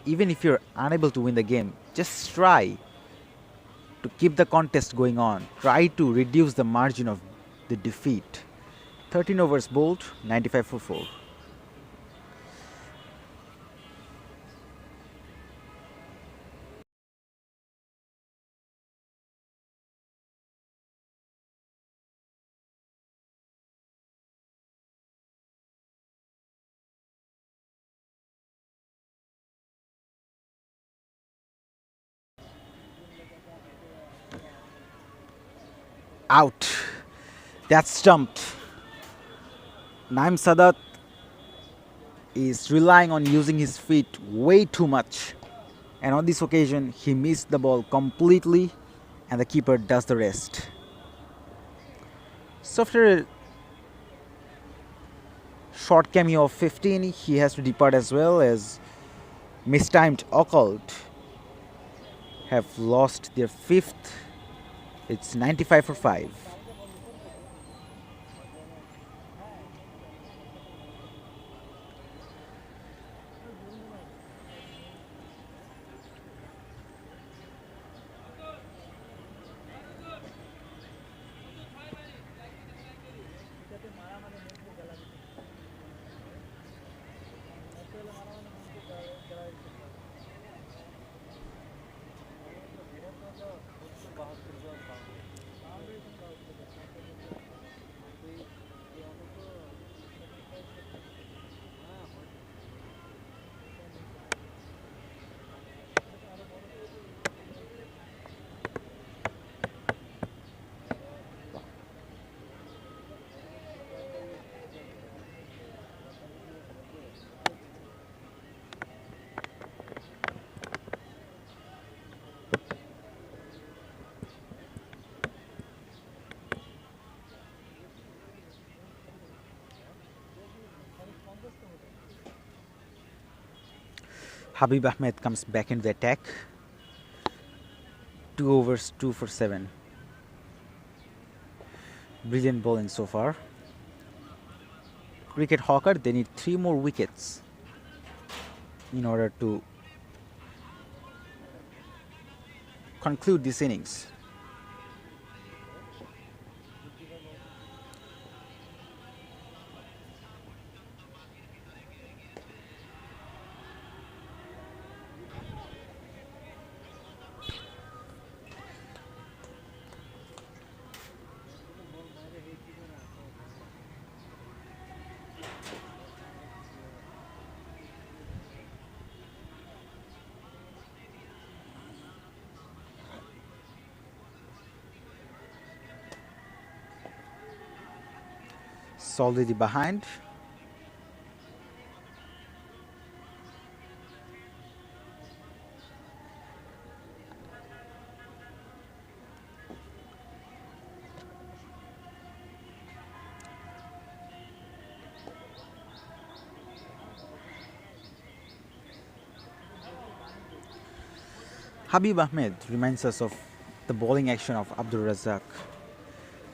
even if you're unable to win the game, just try to keep the contest going on. Try to reduce the margin of the defeat. 13 overs bowled, 95 for 4. Out. That's stumped. Naim Sadat is relying on using his feet way too much. And on this occasion, he missed the ball completely, and the keeper does the rest. So after a short cameo of 15, he has to depart as well, as Mistimed Occult have lost their fifth. It's 95 for 5. Habib Ahmed comes back into the attack. 2 overs, 2 for 7. Brilliant bowling so far. Cricket Hawker, they need 3 more wickets in order to conclude this innings. Solidly behind. Habib Ahmed reminds us of the bowling action of Abdul Razak.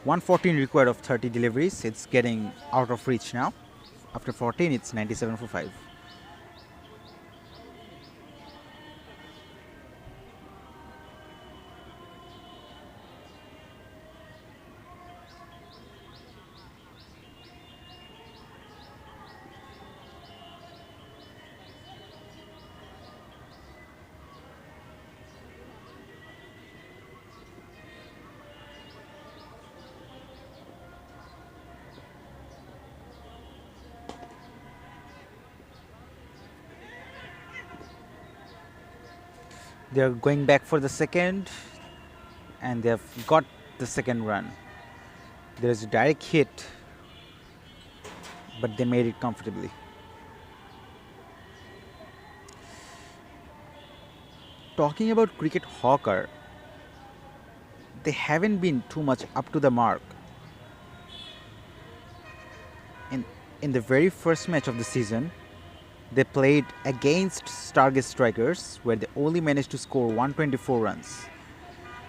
114 required of 30 deliveries. It's getting out of reach now. After 14, it's 97 for 5. They're going back for the second, and they've got the second run. There's a direct hit, but they made it comfortably. Talking about cricket hawker, they haven't been too much up to the mark. In the very first match of the season, they played against Stargate Strikers, where they only managed to score 124 runs,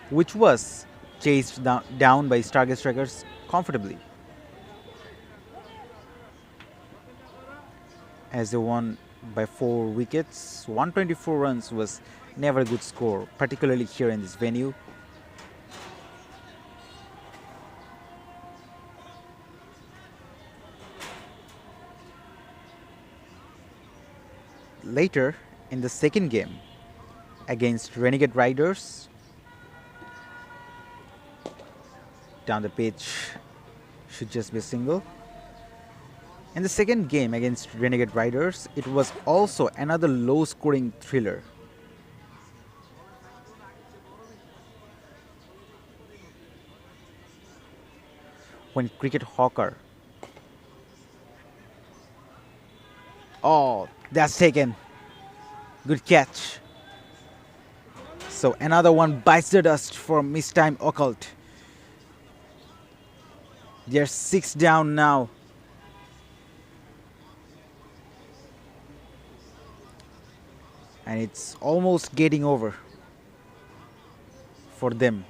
which was chased down by Stargate Strikers comfortably. As they won by 4 wickets, 124 runs was never a good score, particularly here in this venue. Later, in the second game against Renegade Riders, down the pitch should just be a single. In the second game against Renegade Riders, it was also another low scoring thriller. When cricket hawker. Oh, that's taken. Good catch. So another one bites the dust for MISTIMED OCCULT. They're 6 down now. And it's almost getting over for them.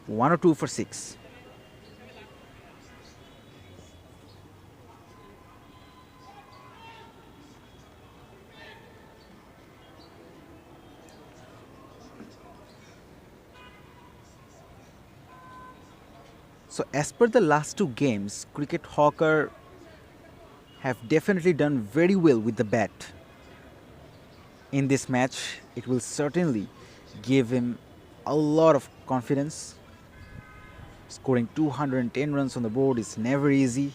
One or two for 6. So as per the last 2 games, Cricket Hawker have definitely done very well with the bat. In this match, it will certainly give him a lot of confidence. Scoring 210 runs on the board is never easy.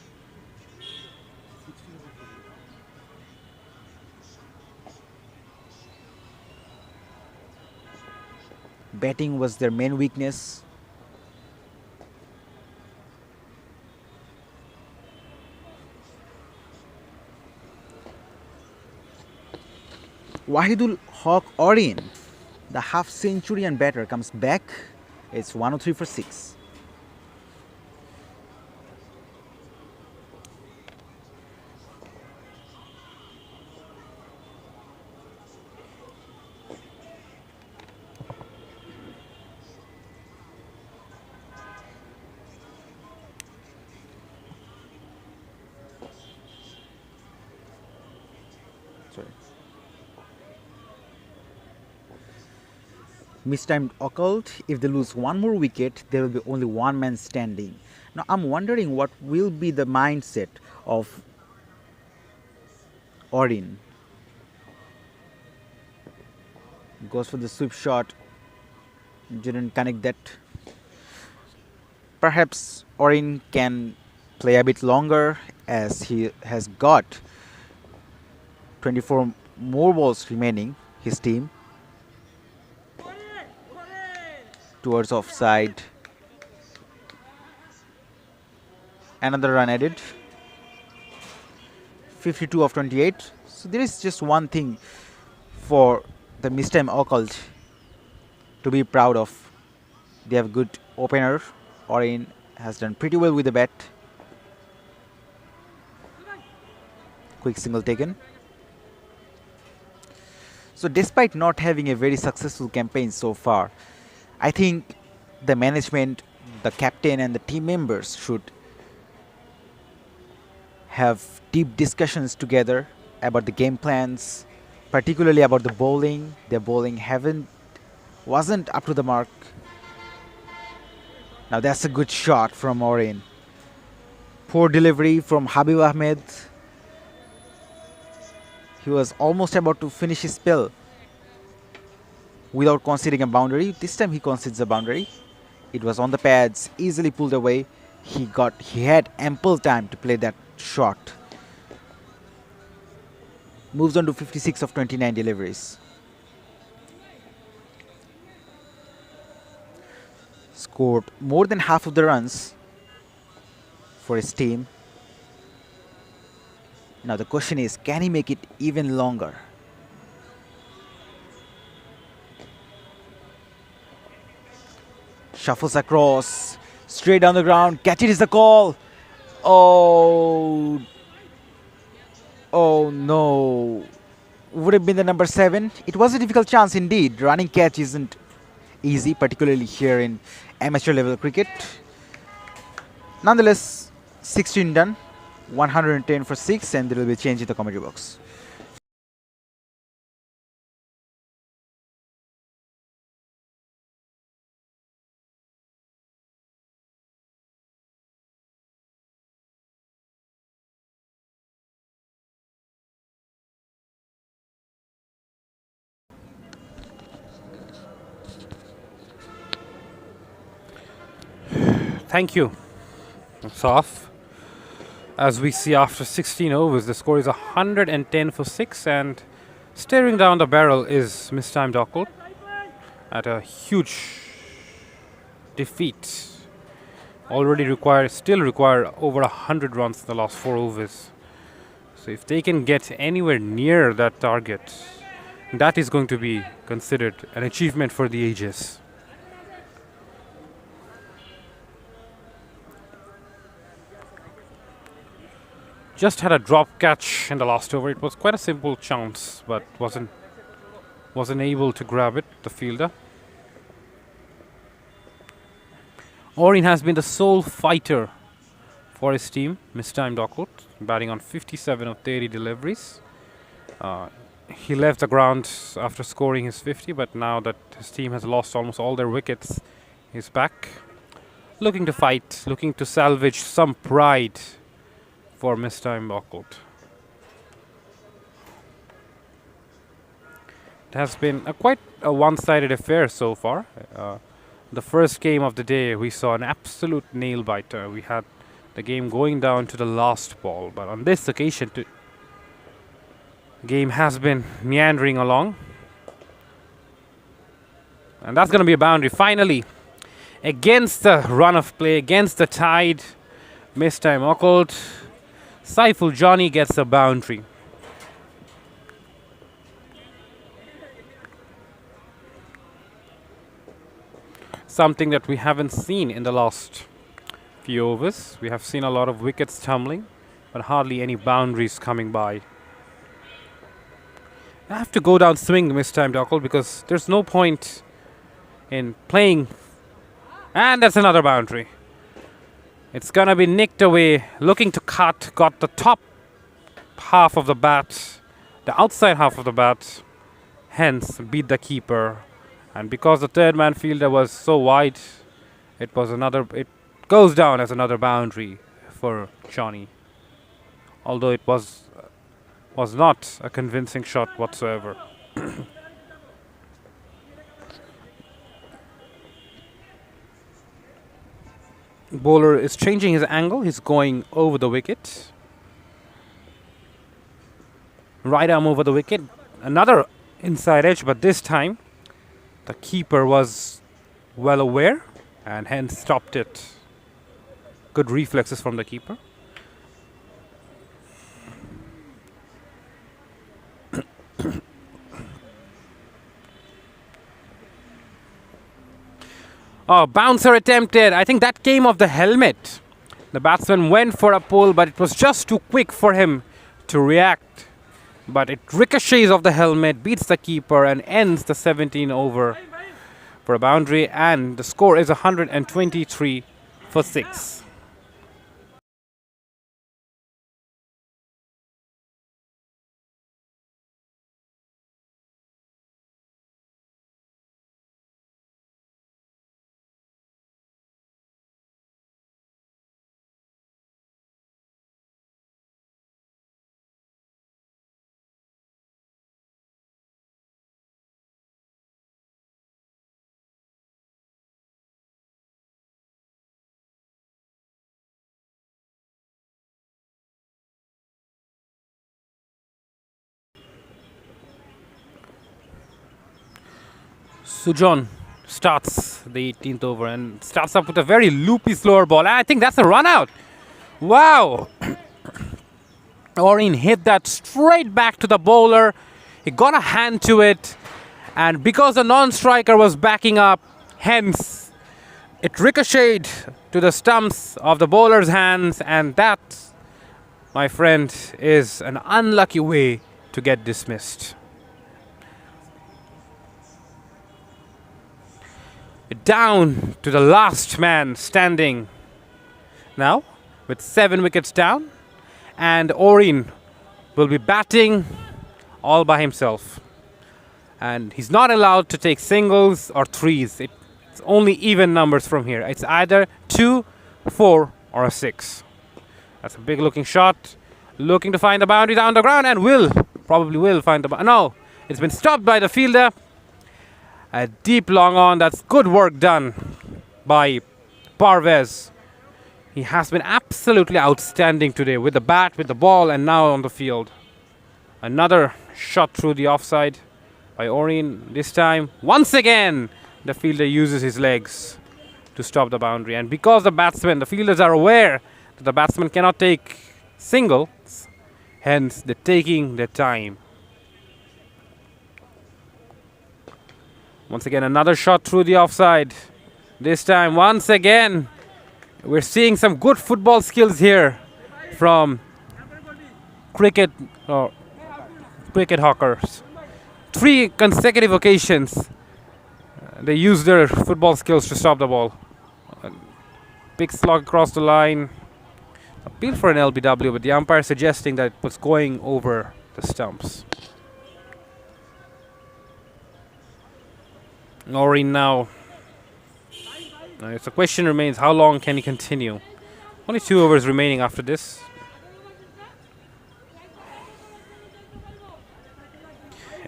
Batting was their main weakness. Wahidul Haq Orien, the half-centurion batter, comes back. It's 103 for 6. Sorry. Mistimed occult. If they lose one more wicket, there will be only one man standing. Now I'm wondering what will be the mindset of Orien. Goes for the sweep shot. Didn't connect that. Perhaps Orien can play a bit longer, as he has got 24 more balls remaining, his team. Towards offside. Another run added. 52 of 28. So there is just one thing for the MISTIMED OCCULT to be proud of. They have good opener. Orien has done pretty well with the bat. Quick single taken. So despite not having a very successful campaign so far, I think the management, the captain and the team members should have deep discussions together about the game plans, particularly about the bowling. Their bowling wasn't up to the mark. Now that's a good shot from Orien. Poor delivery from Habib Ahmed. He was almost about to finish his spell without conceding a boundary. This time he concedes a boundary. It was on the pads, easily pulled away. He had ample time to play that shot. Moves on to 56 of 29 deliveries. Scored more than half of the runs for his team. Now the question is, can he make it even longer? Shuffles across, straight down the ground. Catch it is the call. Oh, oh no. Would have been the number 7. It was a difficult chance indeed. Running catch isn't easy, particularly here in amateur level cricket. Nonetheless, 16 done, 110 for 6, and there will be a change in the commentary box. Thank you. It's off. As we see after 16 overs, the score is 110 for 6, and staring down the barrel is Mistimed Occult at a huge defeat. Still require over 100 runs in the last 4 overs. So if they can get anywhere near that target, that is going to be considered an achievement for the ages. Just had a drop catch in the last over. It was quite a simple chance, but wasn't able to grab it, the fielder. Orin has been the sole fighter for his team, Mistimed Occult, batting on 57 of 30 deliveries. He left the ground after scoring his 50, but now that his team has lost almost all their wickets, he's back. Looking to fight, looking to salvage some pride for Mistimed Occult. It has been quite a one-sided affair so far. The first game of the day, we saw an absolute nail-biter. We had the game going down to the last ball, but on this occasion, the game has been meandering along. And that's going to be a boundary. Finally, against the run of play, against the tide, Mistimed Occult, Saiful Johnny gets a boundary. Something that we haven't seen in the last few overs. We have seen a lot of wickets tumbling, but hardly any boundaries coming by. I have to go down swing Mistimed Occult because there's no point in playing. And that's another boundary. It's gonna be nicked away, looking to cut, got the top half of the bat, the outside half of the bat, hence beat the keeper. And because the third man fielder was so wide, it goes down as another boundary for Johnny. Although it was not a convincing shot whatsoever. Bowler is changing his angle. He's going over the wicket. Right arm over the wicket. Another inside edge, but this time the keeper was well aware and hence stopped it. Good reflexes from the keeper. Oh, bouncer attempted. I think that came off the helmet. The batsman went for a pull, but it was just too quick for him to react. But it ricochets off the helmet, beats the keeper, and ends the 17 over for a boundary. And the score is 123 for 6. Sujon starts the 18th over and starts up with a very loopy slower ball. I think that's a run out. Wow. Oreen hit that straight back to the bowler. He got a hand to it. And because the non-striker was backing up, hence it ricocheted to the stumps of the bowler's hands. And that, my friend, is an unlucky way to get dismissed. Down to the last man standing now with 7 wickets down, and Oreen will be batting all by himself, and he's not allowed to take singles or threes. It's only even numbers from here. It's either 2, 4 or a 6. That's a big looking shot, looking to find the boundary down the ground, and probably will find the boundary. No, it's been stopped by the fielder. A deep long on. That's good work done by Parvez. He has been absolutely outstanding today with the bat, with the ball, and now on the field. Another shot through the offside by Oreen. This time, once again, the fielder uses his legs to stop the boundary. And because the fielders are aware that the batsman cannot take singles, hence they're taking their time. Once again, another shot through the offside. This time, once again, we're seeing some good football skills here from cricket hawkers. 3 consecutive occasions, they used their football skills to stop the ball. Big slog across the line. Appeal for an LBW, but the umpire suggesting that it was going over the stumps. Oreen now. The question remains, how long can he continue? Only 2 overs remaining after this.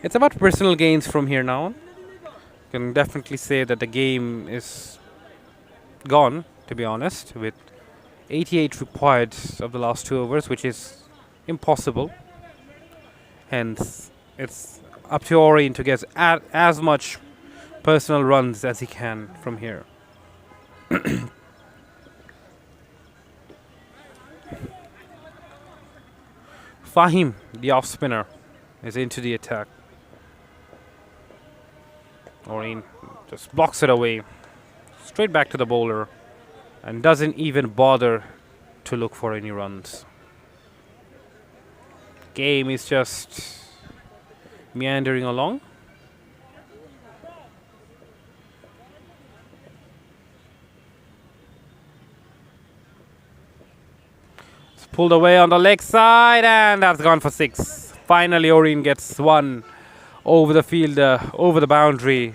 It's about personal gains from here now on. You can definitely say that the game is gone, to be honest, with 88 required of the last 2 overs, which is impossible. Hence, it's up to Oreen to get as much personal runs as he can from here. Fahim, the off spinner, is into the attack. Oreen just blocks it away, straight back to the bowler, and doesn't even bother to look for any runs. Game is just meandering along. Pulled away on the leg side, and that's gone for 6. Finally, Oreen gets one over the fielder, over the boundary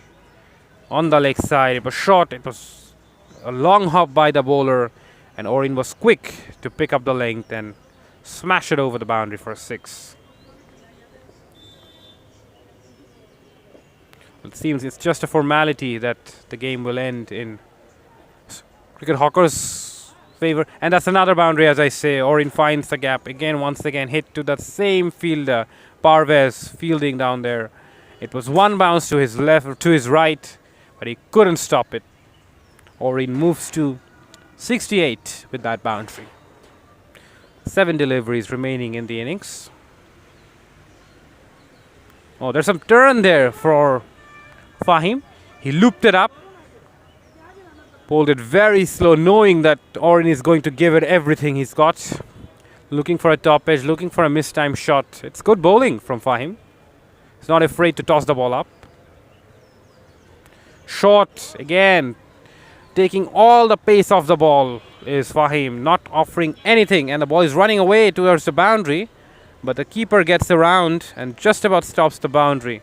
on the leg side. It was short, it was a long hop by the bowler, and Oreen was quick to pick up the length and smash it over the boundary for a 6. It seems it's just a formality that the game will end in Cricket Hawkers' favor, and that's another boundary, as I say. Oreen finds the gap again, once again hit to that same fielder, Parvez, fielding down there. It was one bounce to his left or to his right, but he couldn't stop it. Oreen moves to 68 with that boundary. 7 deliveries remaining in the innings. Oh, there's some turn there for Fahim. He looped it up, pulled it very slow, knowing that Oreen is going to give it everything he's got. Looking for a top edge, looking for a mistimed shot. It's good bowling from Fahim. He's not afraid to toss the ball up. Short again, taking all the pace off the ball is Fahim, not offering anything, and the ball is running away towards the boundary, but the keeper gets around and just about stops the boundary.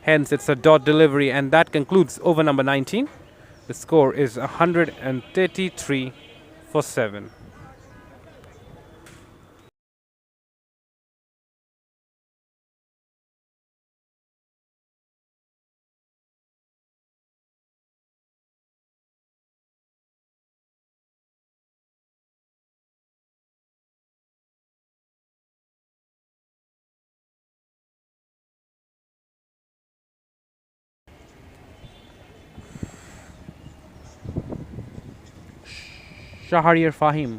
Hence, it's a dot delivery, and that concludes over number 19. The score is 133 for 7. Shahriar Fahim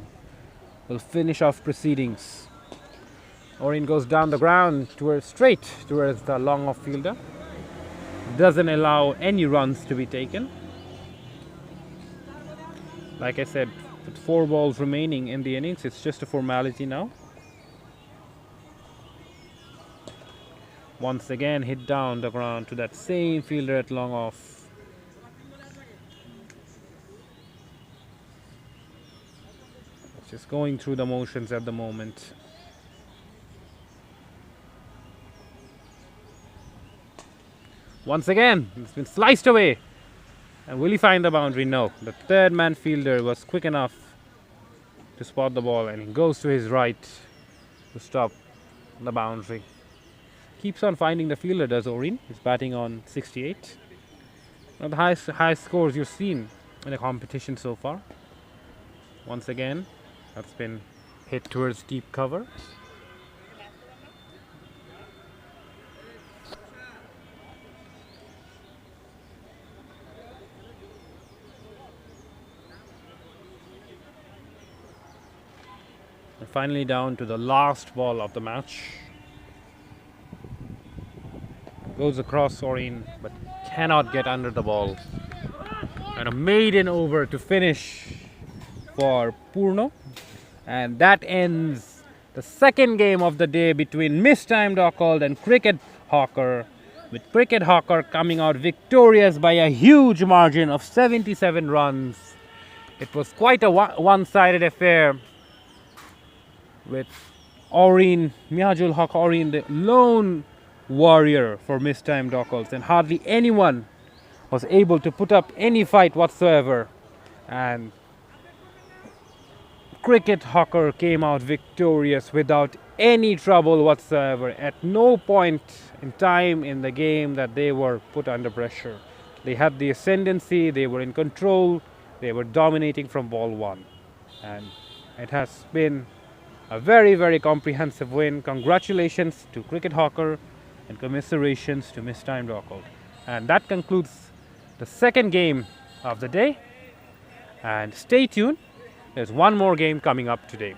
will finish off proceedings. Oreen goes down the ground straight towards the long off fielder. Doesn't allow any runs to be taken. Like I said, with 4 balls remaining in the innings, it's just a formality now. Once again hit down the ground to that same fielder at long off. Just going through the motions at the moment. Once again, it's been sliced away. And will he find the boundary? No. The third man fielder was quick enough to spot the ball, and he goes to his right to stop the boundary. Keeps on finding the fielder, does Oreen. He's batting on 68. One of the highest scores you've seen in the competition so far. Once again, that's been hit towards deep cover. And finally down to the last ball of the match. Goes across Oreen, but cannot get under the ball. And a maiden over to finish for Purno. And that ends the second game of the day between Mistimed Occult and Cricket Hawker, with Cricket Hawker coming out victorious by a huge margin of 77 runs. It was quite a one-sided affair, with Oreen, Mihajul Haq Oreen, the lone warrior for Mistimed Occult, and hardly anyone was able to put up any fight whatsoever. And Cricket Hawker came out victorious without any trouble whatsoever. At no point in time in the game that they were put under pressure. They had the ascendancy, they were in control, they were dominating from ball 1. And it has been a very, very comprehensive win. Congratulations to Cricket Hawker and commiserations to Mistimed Occult. And that concludes the second game of the day. And stay tuned. There's one more game coming up today.